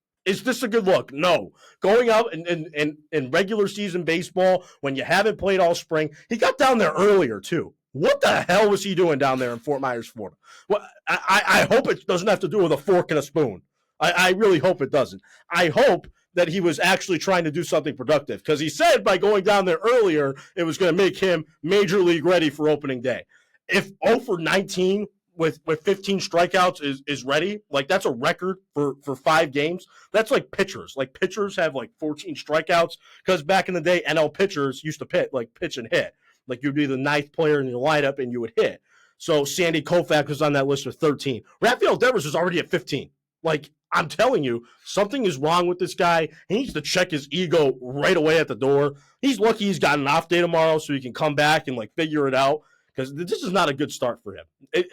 No. Going out in regular season baseball when you haven't played all spring, he got down there earlier too. What the hell was he doing down there in Fort Myers, Florida? Well, I hope it doesn't have to do with a fork and a spoon. I really hope it doesn't. I hope that he was actually trying to do something productive, because he said by going down there earlier, it was going to make him major league ready for opening day. If 0 for 19 with 15 strikeouts is ready, like that's a record for 5 games. That's like pitchers. Like pitchers have like 14 strikeouts, because back in the day, NL pitchers used to pitch and hit. Like you'd be the 9th player in your lineup and you would hit. So Sandy Koufax was on that list with 13. Rafael Devers is already at 15. Like, I'm telling you, something is wrong with this guy. He needs to check his ego right away at the door. He's lucky he's got an off day tomorrow so he can come back and like figure it out, because this is not a good start for him.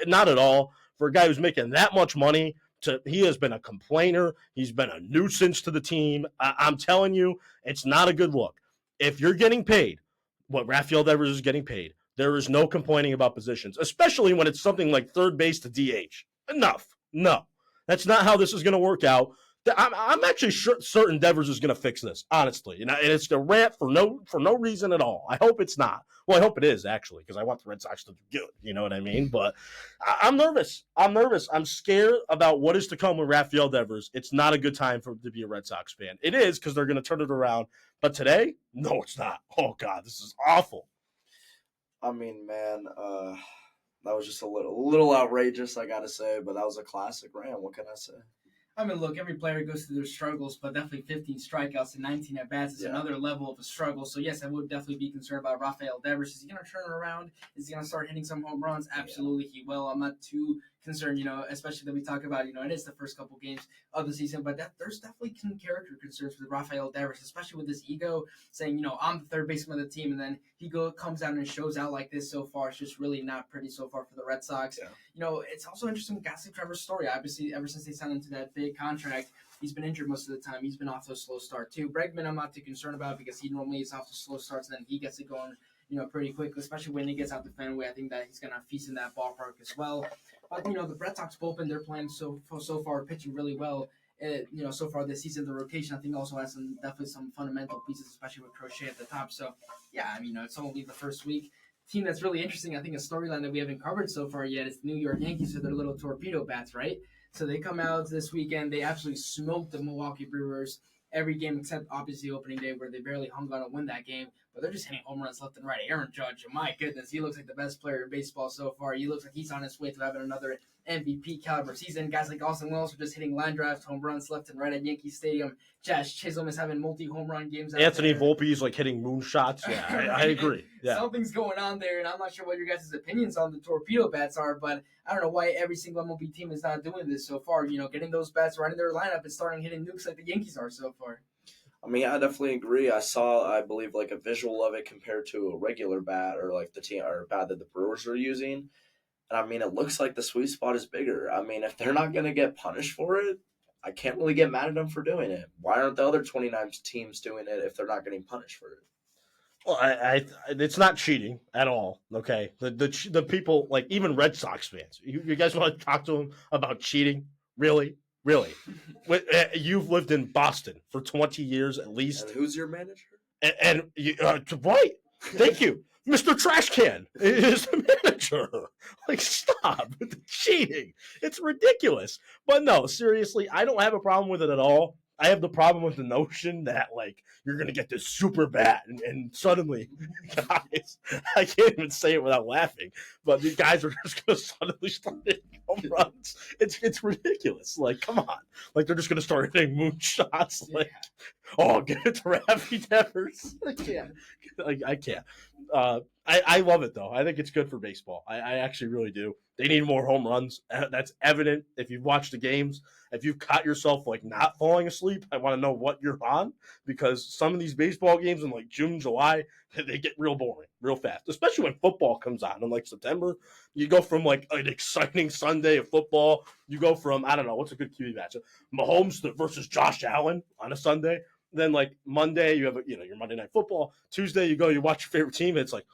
Not at all. For a guy who's making that much money, he has been a complainer. He's been a nuisance to the team. I'm telling you, it's not a good look. If you're getting paid what Rafael Devers is getting paid, there is no complaining about positions, especially when it's something like third base to DH. Enough. No. That's not how this is going to work out. I'm actually certain Devers is going to fix this, honestly. And it's a rant for no reason at all. I hope it's not. Well, I hope it is, actually, because I want the Red Sox to do good. You know what I mean? But I'm nervous. I'm scared about what is to come with Rafael Devers. It's not a good time to be a Red Sox fan. It is, because they're going to turn it around. But today, no, it's not. Oh, God, this is awful. I mean, man, that was just a little outrageous, I gotta say, but that was a classic rant. What can I say? I mean, look, every player goes through their struggles, but definitely 15 strikeouts and 19 at-bats is another level of a struggle. So, yes, I would definitely be concerned about Rafael Devers. Is he going to turn it around? Is he going to start hitting some home runs? Absolutely, he will. I'm not too concerned, especially that we talk about, it is the first couple games of the season, but there's definitely some character concerns with Rafael Devers, especially with his ego saying, I'm the third baseman of the team, and then he comes out and shows out like this so far. It's just really not pretty so far for the Red Sox. Yeah. It's also interesting with Goncalves Trevor's story. Obviously, ever since they signed him to that big contract, he's been injured most of the time. He's been off to a slow start, too. Bregman, I'm not too concerned about, because he normally is off to slow starts, and then he gets it going, pretty quickly, especially when he gets out the Fenway. I think that he's going to feast in that ballpark as well. But, the Red Sox bullpen, they're playing so far, pitching really well. So far this season, the rotation, I think, also has definitely some fundamental pieces, especially with Crochet at the top. So, yeah, it's only the first week. Team that's really interesting, I think, a storyline that we haven't covered so far yet is the New York Yankees with their little torpedo bats, right? So they come out this weekend. They absolutely smoked the Milwaukee Brewers every game except, obviously, opening day, where they barely hung on to win that game. But they're just hitting home runs left and right. Aaron Judge, my goodness, he looks like the best player in baseball so far. He looks like he's on his way to having another MVP caliber season. Guys like Austin Wells are just hitting line drives, home runs left and right at Yankee Stadium. Josh Chisholm is having multi-home run games. Anthony Volpe is like hitting moonshots. Yeah, I agree. Yeah. Something's going on there, and I'm not sure what your guys' opinions on the torpedo bats are, but I don't know why every single MLB team is not doing this so far. Getting those bats right in their lineup and starting hitting nukes like the Yankees are so far. I mean, I definitely agree. I believe, like a visual of it compared to a regular bat or like the team or bat that the Brewers are using. And I mean, it looks like the sweet spot is bigger. I mean, if they're not going to get punished for it, I can't really get mad at them for doing it. Why aren't the other 29 teams doing it if they're not getting punished for it? Well, it's not cheating at all. Okay, the people, like even Red Sox fans, you guys want to talk to them about cheating? Really? You've lived in Boston for 20 years at least. And who's your manager? And right. Thank you. Mr. Trash Can is the manager. Like, stop with the cheating. It's ridiculous. But no, seriously, I don't have a problem with it at all. I have the problem with the notion that, like, you're going to get this super bat and suddenly, guys, I can't even say it without laughing, but these guys are just going to suddenly start hitting home runs. It's ridiculous. Like, come on. Like, they're just going to start hitting moonshots. Like, oh, get it to Raffy Devers. I can't. I can't. I love it, though. I think it's good for baseball. I actually really do. They need more home runs. That's evident if you've watched the games. If you've caught yourself, like, not falling asleep, I want to know what you're on, because some of these baseball games in, like, June, July, they get real boring real fast, especially when football comes on in, like, September. You go from, like, an exciting Sunday of football. You go from, I don't know, what's a good QB matchup? Mahomes versus Josh Allen on a Sunday. Then, like, Monday, you have, your Monday Night Football. Tuesday, you watch your favorite team, and it's like,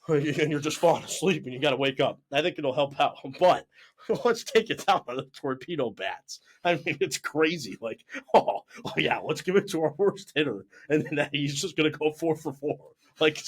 and you're just falling asleep, and you got to wake up. I think it'll help out. But let's take it down on the torpedo bats. I mean, it's crazy. Like, oh yeah, let's give it to our worst hitter, and then he's just going to go 4 for 4. Like,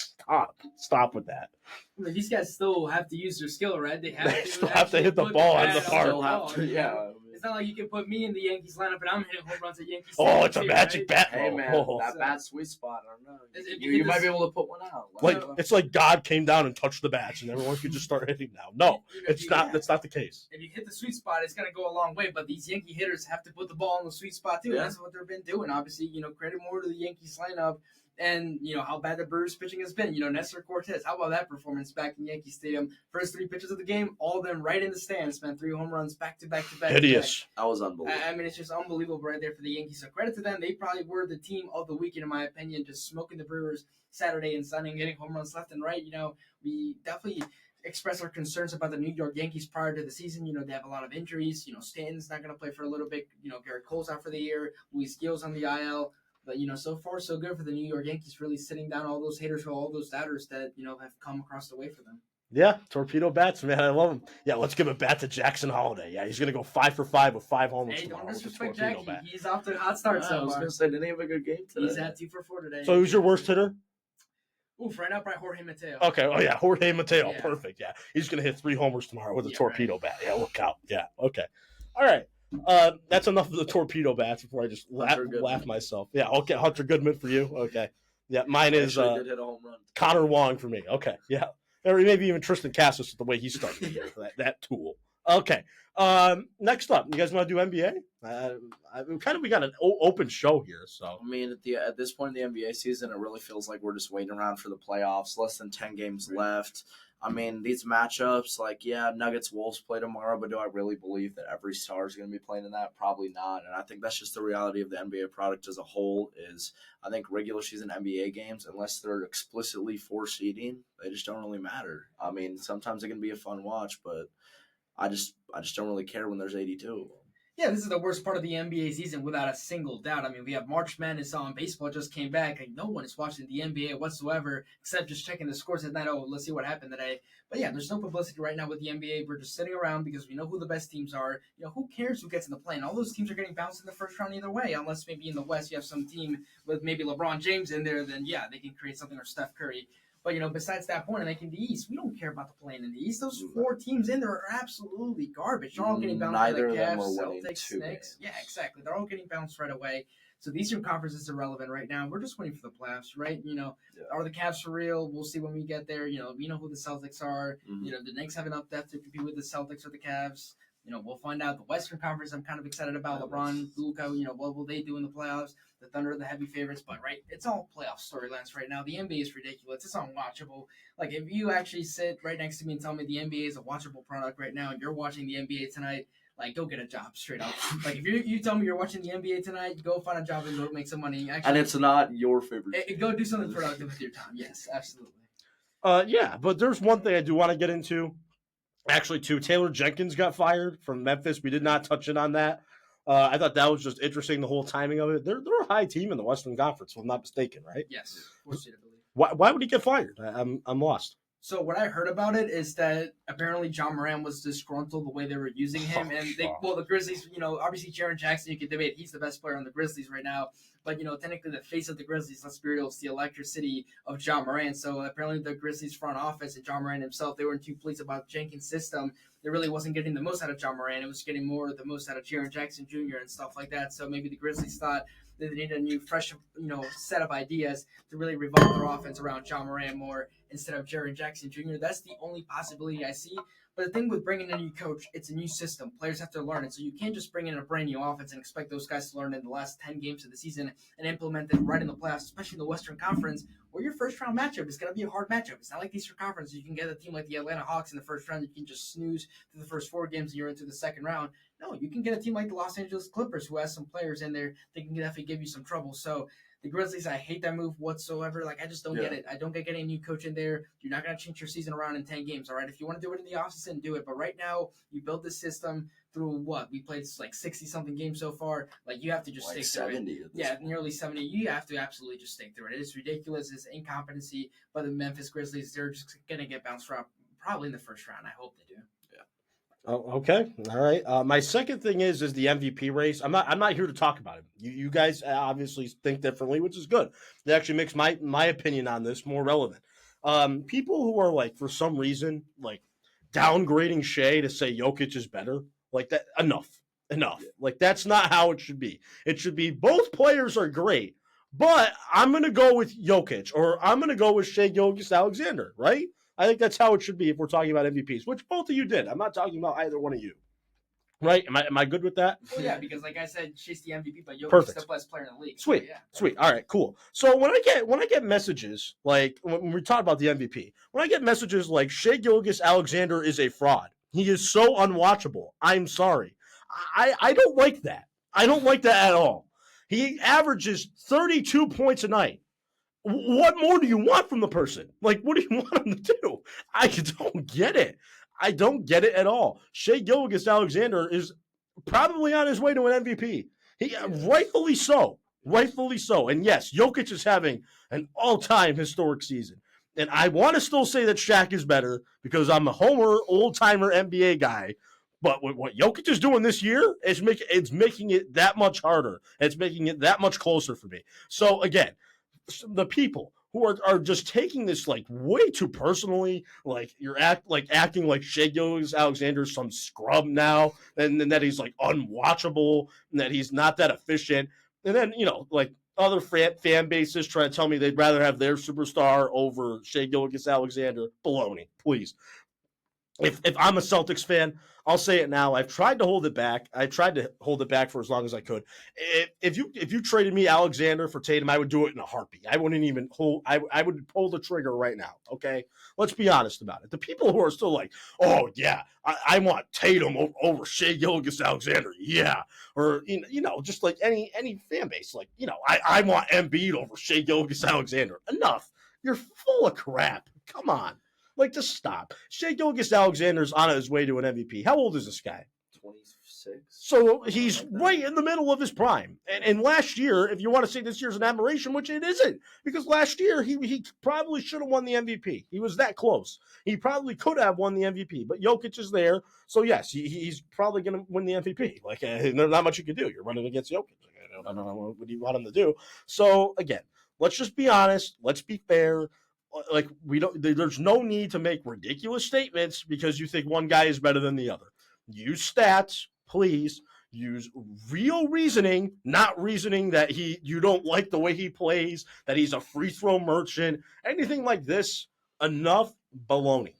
stop with that. I mean, these guys still have to use their skill, right? They still have to hit the ball in the park. It's not like you can put me in the Yankees lineup and I'm hitting home runs at Yankees. Oh, it's a too, magic right? bat. Hey man, Oh. that bat sweet spot. I don't know. If You hit might this- be able to put one out. Like it's like God came down and touched the bats, and everyone could just start hitting now. No, it's not. That's not the case. If you hit the sweet spot, it's gonna go a long way. But these Yankee hitters have to put the ball in the sweet spot too. Yeah. And that's what they've been doing. Obviously, credit more to the Yankees lineup. And, how bad the Brewers pitching has been. Nestor Cortez, how about that performance back in Yankee Stadium? First 3 pitches of the game, all of them right in the stands, man. 3 home runs back to back to back. Hideous. That was unbelievable. I mean, it's just unbelievable right there for the Yankees. So credit to them. They probably were the team of the weekend, in my opinion, just smoking the Brewers Saturday and Sunday and getting home runs left and right. We definitely expressed our concerns about the New York Yankees prior to the season. They have a lot of injuries. Stanton's not going to play for a little bit. Garrett Cole's out for the year. Luis Gil's on the IL. But, so far, so good for the New York Yankees, really sitting down all those haters or all those doubters that, have come across the way for them. Yeah, torpedo bats, man. I love him. Yeah, let's give a bat to Jackson Holiday. Yeah, he's going to go 5 for 5 with 5 homers Hey, tomorrow don't with the disrespect torpedo Jackie. bat. He's off to a hot start I so was far. going to say, didn't he have a good game today? He's at 2 for 4 today. So who's your worst hitter? Oof, right now, probably Jorge Mateo. Okay. Oh, yeah, Jorge Mateo. Yeah. Perfect. Yeah, he's going to hit 3 homers tomorrow with a Yeah, torpedo bat. Yeah, look out. Yeah, okay. All right. That's enough of the torpedo bats before I just laugh myself. Yeah, okay. Hunter Goodman for you. Okay. Yeah, mine is Actually did hit a home run. Connor Wong for me. Okay. Yeah. Or maybe even Tristan Cassis with the way he started the year, that tool. Okay. Next up, you guys want to do NBA? We got an open show here, so. I mean, at this point in the NBA season, it really feels like we're just waiting around for the playoffs. Less than 10 games left. I mean, these matchups, Nuggets Wolves play tomorrow, but do I really believe that every star is going to be playing in that? Probably not. And I think that's just the reality of the NBA product as a whole. Is I think regular season NBA games, unless they're explicitly for seeding, they just don't really matter. I mean, sometimes it can be a fun watch, but I just don't really care when there's 82 of them. Yeah, this is the worst part of the NBA season without a single doubt. I mean, we have March Madness on. Baseball just came back. No one is watching the NBA whatsoever except just checking the scores at night. Oh, let's see what happened today. But yeah, there's no publicity right now with the NBA. We're just sitting around because we know who the best teams are. Who cares who gets in the play? And all those teams are getting bounced in the first round either way, unless maybe in the West you have some team with maybe LeBron James in there. Then yeah, they can create something, or Steph Curry. But, besides that point, and like in the East, we don't care about the play in the East. Those 4 teams in there are absolutely garbage. They're all getting bounced by the Cavs, Celtics, Knicks. Yeah, exactly. They're all getting bounced right away. So the Eastern Conference is irrelevant right now. We're just waiting for the playoffs, right? Are the Cavs for real? We'll see when we get there. We know who the Celtics are. Mm-hmm. The Knicks have enough depth to compete with the Celtics or the Cavs. We'll find out. The Western Conference, I'm kind of excited about. LeBron, Luka, what will they do in the playoffs? The Thunder are the heavy favorites, but right, it's all playoff storylines right now. The NBA is ridiculous. It's unwatchable. Like, if you actually sit right next to me and tell me the NBA is a watchable product right now and you're watching the NBA tonight, go get a job straight up. Like, if you tell me you're watching the NBA tonight, go find a job and go make some money. Actually, And it's not your favorite team. Go do something productive with your time. Yes, absolutely. Yeah, but there's one thing I do want to get into. Actually, too, Taylor Jenkins got fired from Memphis. We did not touch it on that. I thought that was just interesting, the whole timing of it. They're a high team in the Western Conference, if I'm not mistaken, right? Yes, forced you to believe. Why would he get fired? I'm lost. So what I heard about it is that apparently John Moran was disgruntled the way they were using him, and the Grizzlies, obviously Jaren Jackson, you could debate he's the best player on the Grizzlies right now, but technically the face of the Grizzlies, let's be real, it's the electricity of John Moran. So apparently the Grizzlies front office and John Moran himself, they weren't too pleased about Jenkins' system. They really wasn't getting the most out of John Moran. It was getting more the most out of Jaren Jackson Jr. and stuff like that. So maybe the Grizzlies thought that they needed a new, fresh, set of ideas to really revolve their offense around John Moran more instead of Jaren Jackson Jr. That's the only possibility I see. But the thing with bringing in a new coach, it's a new system. Players have to learn it. So you can't just bring in a brand new offense and expect those guys to learn it in the last 10 games of the season and implement it right in the playoffs, especially in the Western Conference, where your first round matchup is going to be a hard matchup. It's not like the Eastern Conference. You can get a team like the Atlanta Hawks in the first round. You can just snooze through the first 4 games and you're into the second round. No, you can get a team like the Los Angeles Clippers who has some players in there that can definitely give you some trouble. So the Grizzlies, I hate that move whatsoever. I just don't get it. I don't get getting a new coach in there. You're not going to change your season around in 10 games, all right? If you want to do it in the offseason, do it. But right now, you build this system through what? We played 60-something games so far. You have to just stick through it. Yeah, nearly 70. You have to absolutely just stick through it. It's ridiculous. It's incompetency. But the Memphis Grizzlies, they're just going to get bounced around probably in the first round. I hope they do. Oh, okay. All right. My second thing is the MVP race. I'm not here to talk about it. You guys obviously think differently, which is good. It actually makes my opinion on this more relevant. People who are for some reason downgrading Shea to say Jokic is better, that enough. enough. Like, that's not how it should be. It should be both players are great, but I'm going to go with Jokic or I'm going to go with Shai Gilgeous-Alexander, right? I think that's how it should be if we're talking about MVPs, which both of you did. I'm not talking about either one of you, right? Am I good with that? Well, yeah, because like I said, Shay's the MVP, but Jokic Perfect. is the best player in the league. Sweet, So, yeah. sweet. All right, cool. So when I get messages like when we talk about the MVP, when I get messages like Shai Gilgeous-Alexander is a fraud, he is so unwatchable. I'm sorry, I don't like that. I don't like that at all. He averages 32 points a night. What more do you want from the person? Like, what do you want him to do? I don't get it. I don't get it at all. Shai Gilgeous-Alexander is probably on his way to an MVP. Rightfully so. Rightfully so. And yes, Jokic is having an all-time historic season. And I want to still say that Shaq is better because I'm a homer, old-timer NBA guy. But what Jokic is doing this year is making it that much harder. It's making it that much closer for me. So again, the people who are just taking this like way too personally, like acting like Shai Gilgeous-Alexander is some scrub now, and that he's like unwatchable, and that he's not that efficient, and then like other fan bases try to tell me they'd rather have their superstar over Shai Gilgeous-Alexander. Baloney, please. If I'm a Celtics fan, I'll say it now. I've tried to hold it back. I tried to hold it back for as long as I could. If you traded me Alexander for Tatum, I would do it in a heartbeat. I wouldn't even hold. I would pull the trigger right now. Okay, let's be honest about it. The people who are still like, oh yeah, I want Tatum over Shai Gilgeous-Alexander, yeah, or just like any fan base, like I want Embiid over Shai Gilgeous-Alexander. Enough. You're full of crap. Come on. Like, just stop. Shai Gilgeous-Alexander's on his way to an MVP. How old is this guy? 26. So he's right in the middle of his prime. And last year, if you want to say this year's an admiration, which it isn't, because last year he probably should have won the MVP. He was that close. He probably could have won the MVP, but Jokic is there. So, yes, he's probably going to win the MVP. Like, there's not much you can do. You're running against Jokic. I don't know what do you want him to do. So, again, let's just be honest. Let's be fair. Like, there's no need to make ridiculous statements because you think one guy is better than the other. Use stats, please. Use real reasoning, not reasoning that you don't like the way he plays, that he's a free throw merchant, anything like this. Enough baloney.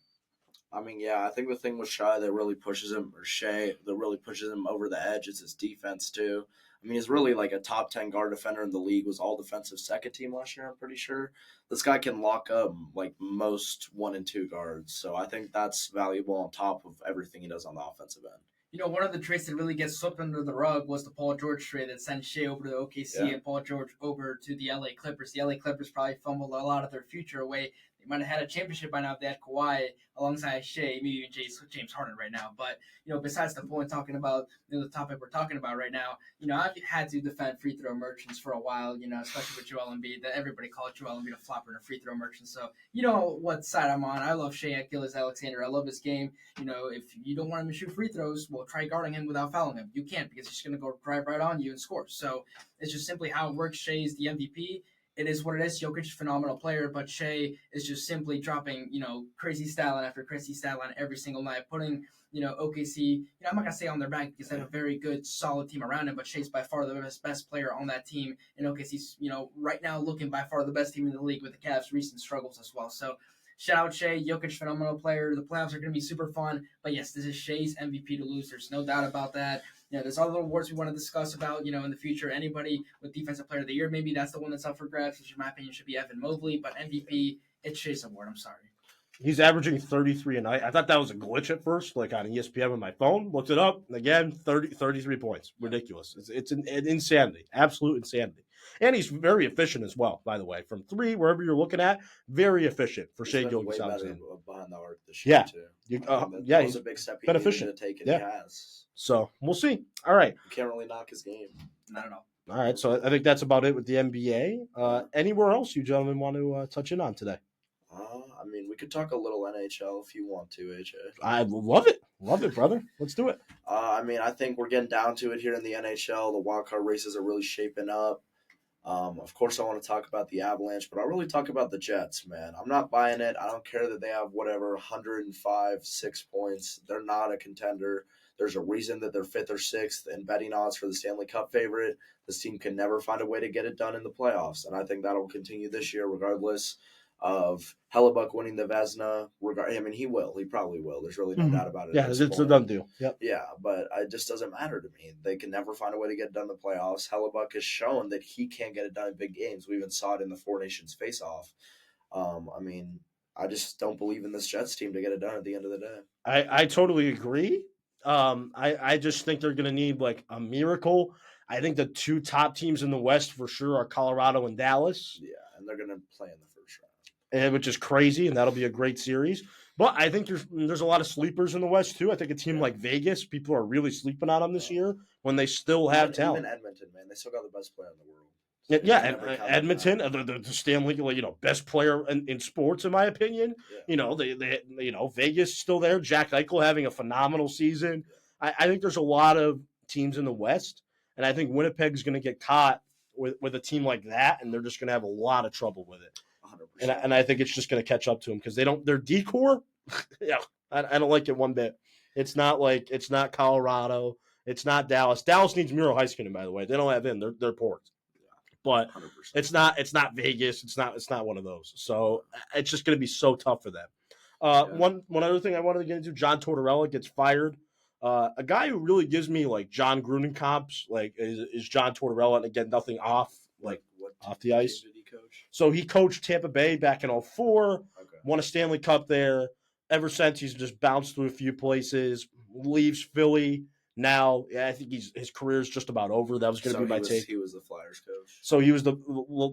I mean, yeah, I think the thing with Shai that really pushes him, or Shai that really pushes him over the edge is his defense too. I mean, he's really like a top 10 guard defender in the league. Was all defensive second team last year, I'm pretty sure. This guy can lock up like most 1 and 2 guards. So I think that's valuable on top of everything he does on the offensive end. One of the trades that really gets swept under the rug was the Paul George trade that sent Shai over to OKC and Paul George over to the LA Clippers. The LA Clippers probably fumbled a lot of their future away. They might have had a championship by now if they had Kawhi alongside Shai, maybe even James Harden right now. But, besides the point, talking about the topic we're talking about right now, I've had to defend free throw merchants for a while, especially with Joel Embiid. That everybody called Joel Embiid a flopper and a free throw merchant. So, you know what side I'm on. I love Shai Gilgeous-Alexander. I love his game. If you don't want him to shoot free throws, well, try guarding him without fouling him. You can't because he's going to go drive right on you and score. So it's just simply how it works. Shai is the MVP. It is what it is. Jokic is a phenomenal player, but Shai is just simply dropping, crazy stat line after crazy stat line every single night, putting, OKC, I'm not going to say on their back because they have a very good, solid team around him, but Shai's by far the best player on that team, and OKC's, right now looking by far the best team in the league with the Cavs' recent struggles as well. So shout out Shai, Jokic, phenomenal player. The playoffs are going to be super fun, but yes, this is Shai's MVP to lose. There's no doubt about that. There's other awards we want to discuss about, in the future. Anybody with Defensive Player of the Year, maybe that's the one that's up for grabs, which in my opinion should be Evan Mobley. But MVP, it's Shai's award. I'm sorry. He's averaging 33 a night. I thought that was a glitch at first, like on ESPN on my phone. Looked it up. Again, 33 points. Ridiculous. It's an insanity. Absolute insanity. And he's very efficient as well, by the way. From three, wherever you're looking at, very efficient for Shai Gilgeous-Alexander. Behind the arc this year, too. That was a big step he been needed efficient. to take, and he has. So we'll see. All right. You can't really knock his game. Not at all. All right. So I think that's about it with the NBA. Anywhere else you gentlemen want to touch in on today? I mean, we could talk a little NHL if you want to, AJ. I love it. Love it, brother. Let's do it. I mean, I think we're getting down to it here in the NHL. The wildcard races are really shaping up. Of course, I want to talk about the Avalanche, but I'll really talk about the Jets, man. I'm not buying it. I don't care that they have 105, 6 points. They're not a contender. There's a reason that they're 5th or 6th in betting odds for the Stanley Cup favorite. This team can never find a way to get it done in the playoffs, and I think that'll continue this year regardless of Hellebuck winning the Vezina. I mean, he will. He probably will. There's really no doubt about it. Yeah, at this it's a point. done deal. Yep. Yeah, but it just doesn't matter to me. They can never find a way to get it done in the playoffs. Hellebuck has shown that he can't get it done in big games. We even saw it in the Four Nations face-off. I mean, I just don't believe in this Jets team to get it done at the end of the day. I totally agree. I just think they're going to need like a miracle. I think the 2 top teams in the West for sure are Colorado and Dallas. Yeah, and they're going to play in the first round. Which is crazy, and that'll be a great series. But I think there's a lot of sleepers in the West too. I think a team like Vegas, people are really sleeping on them this year when they still have talent. Even Edmonton, man, they still got the best player in the world. So Edmonton, the Stanley, best player in sports, in my opinion. Yeah. They Vegas still there. Jack Eichel having a phenomenal season. I think there's a lot of teams in the West, and I think Winnipeg's going to get caught with a team like that, and they're just going to have a lot of trouble with it. 100%. And I think it's just going to catch up to them because their decor. Yeah, I don't like it one bit. It's not Colorado. It's not Dallas. Dallas needs Miro Heiskanen, by the way. They don't have him. They're ports. But 100%. it's not Vegas. It's not one of those. So it's just going to be so tough for them. One other thing I wanted to get into: John Tortorella gets fired. A guy who really gives me like John Gruden comps, like is John Tortorella, and again, nothing off off the ice. Did he coach? So he coached Tampa Bay back in 2004, Okay. won a Stanley Cup there. Ever since, he's just bounced through a few places, leaves Philly. Now, I think his career is just about over. That was going to be my take. He was the Flyers coach. So he was the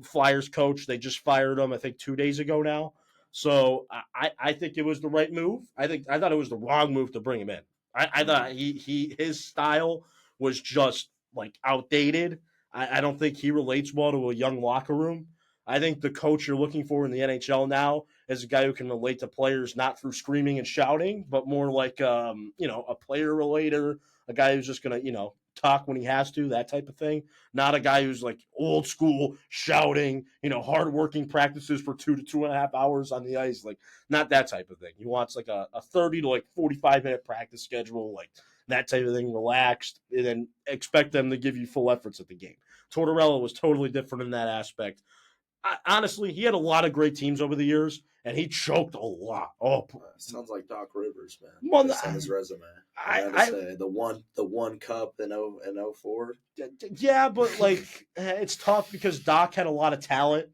Flyers coach. They just fired him, I think, 2 days ago now. So I think it was the right move. I thought it was the wrong move to bring him in. I thought his style was just like outdated. I don't think he relates well to a young locker room. I think the coach you're looking for in the NHL now is a guy who can relate to players not through screaming and shouting, but more like a player relator, a guy who's just going to talk when he has to, that type of thing. Not a guy who's like old school shouting, hardworking practices for 2 to 2.5 hours on the ice, like not that type of thing. He wants like a 30 to 45-minute practice schedule, like that type of thing, relaxed, and then expect them to give you full efforts at the game. Tortorella was totally different in that aspect. Honestly, he had a lot of great teams over the years, and he choked a lot. Oh, sounds like Doc Rivers, man. Well, on his resume. I say the one cup in 04. Yeah, but like it's tough because Doc had a lot of talent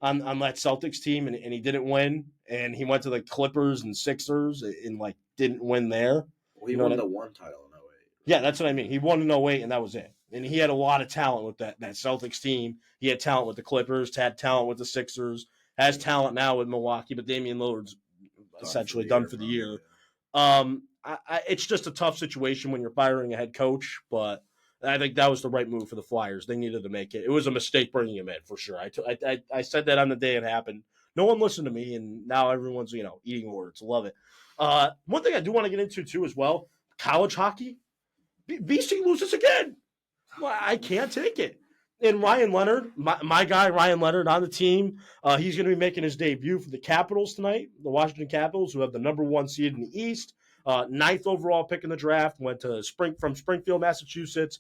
on that Celtics team, and he didn't win, and he went to the Clippers and Sixers and like didn't win there. Well, he won the one title in 08. Right? Yeah, that's what I mean. He won in 08, and that was it. And he had a lot of talent with that Celtics team. He had talent with the Clippers, had talent with the Sixers, has talent now with Milwaukee, but Damian Lillard's essentially done for the year. It's just a tough situation when you're firing a head coach, but I think that was the right move for the Flyers. They needed to make it. It was a mistake bringing him in, for sure. I said that on the day it happened. No one listened to me, and now everyone's, eating words. Love it. One thing I do want to get into, too, as well, college hockey. BC loses again. Well, I can't take it. And Ryan Leonard, my guy Ryan Leonard on the team, he's going to be making his debut for the Capitals tonight, the Washington Capitals, who have the number 1 seed in the East. 9th overall pick in the draft, went to from Springfield, Massachusetts,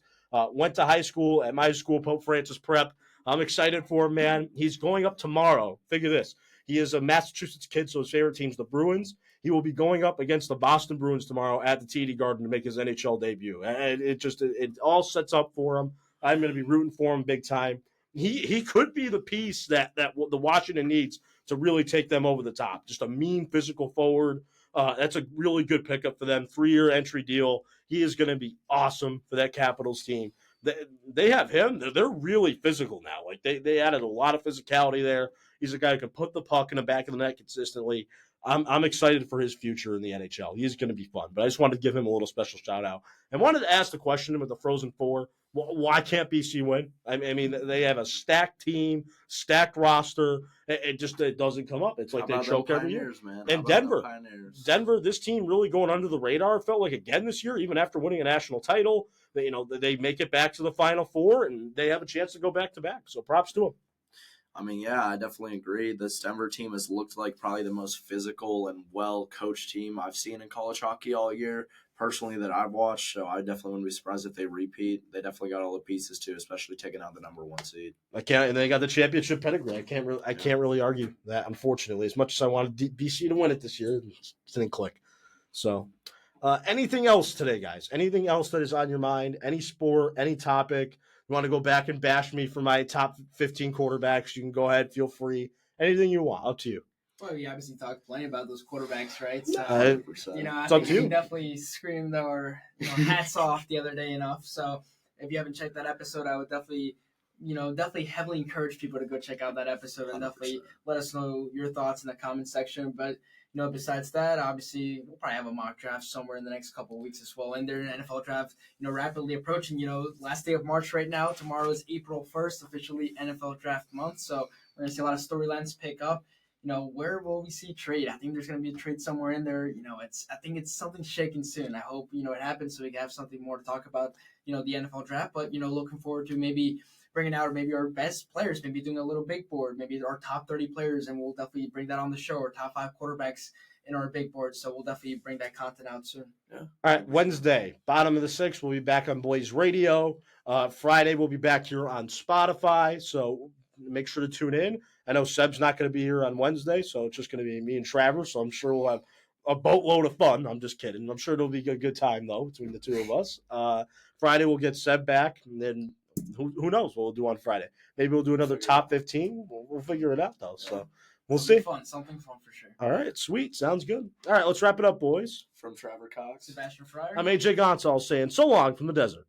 went to high school at my school, Pope Francis Prep. I'm excited for him, man. He's going up tomorrow. Figure this. He is a Massachusetts kid, so his favorite team's the Bruins. He will be going up against the Boston Bruins tomorrow at the TD Garden to make his NHL debut. And it all sets up for him. I'm going to be rooting for him big time. He could be the piece that the Washington needs to really take them over the top. Just a mean physical forward. That's a really good pickup for them. 3-year entry deal. He is going to be awesome for that Capitals team. They have him. They're really physical now. Like they added a lot of physicality there. He's a guy who can put the puck in the back of the net consistently. I'm excited for his future in the NHL. He's going to be fun. But I just wanted to give him a little special shout out. And wanted to ask the question with the Frozen Four. Why can't BC win? I mean, they have a stacked team, stacked roster. It doesn't come up. It's like they choke every year. Man? And Denver, this team really going under the radar. Felt like again this year, even after winning a national title, they make it back to the Final Four and they have a chance to go back to back. So props to them. I mean, yeah, I definitely agree. This Denver team has looked like probably the most physical and well-coached team I've seen in college hockey all year. personally that I've watched. So I definitely wouldn't be surprised if they repeat. They definitely got all the pieces too, especially taking out the number 1 seed. I can't, and they got the championship pedigree. I can't really argue that. Unfortunately, as much as I wanted BC to win it this year, it didn't click. So, anything else today, guys? Anything else that is on your mind? Any sport? Any topic? You want to go back and bash me for my top 15 quarterbacks? You can go ahead. Feel free. Anything you want. Up to you. Well, we obviously talked plenty about those quarterbacks, right? So, 100%. I It's up think to we you. definitely screamed our hats off the other day enough. So, if you haven't checked that episode, I would definitely heavily encourage people to go check out that episode and 100%. definitely let us know your thoughts in the comment section. But, besides that, obviously, we'll probably have a mock draft somewhere in the next couple of weeks as well. And there's an NFL draft, rapidly approaching, last day of March right now. Tomorrow is April 1st, officially NFL draft month. So, we're going to see a lot of storylines pick up. Where will we see trade? I think there's going to be a trade somewhere in there. I think it's something shaking soon. I hope, it happens so we can have something more to talk about, the NFL draft. But, looking forward to maybe bringing out maybe our best players, maybe doing a little big board, maybe our top 30 players, and we'll definitely bring that on the show, or top 5 quarterbacks in our big board. So we'll definitely bring that content out soon. Yeah. All right, Wednesday, bottom of the 6th, we'll be back on Blaze Radio. Friday, we'll be back here on Spotify, so make sure to tune in. I know Seb's not going to be here on Wednesday, so it's just going to be me and Traver, so I'm sure we'll have a boatload of fun. I'm just kidding. I'm sure it'll be a good time, though, between the two of us. Friday, we'll get Seb back, and then who knows what we'll do on Friday. Maybe we'll do another top 15. We'll figure it out, though, so we'll see. Something fun for sure. All right, sweet. Sounds good. All right, let's wrap it up, boys. From Traver Cox. Sebastian Friar. I'm AJ Goncalves saying so long from the desert.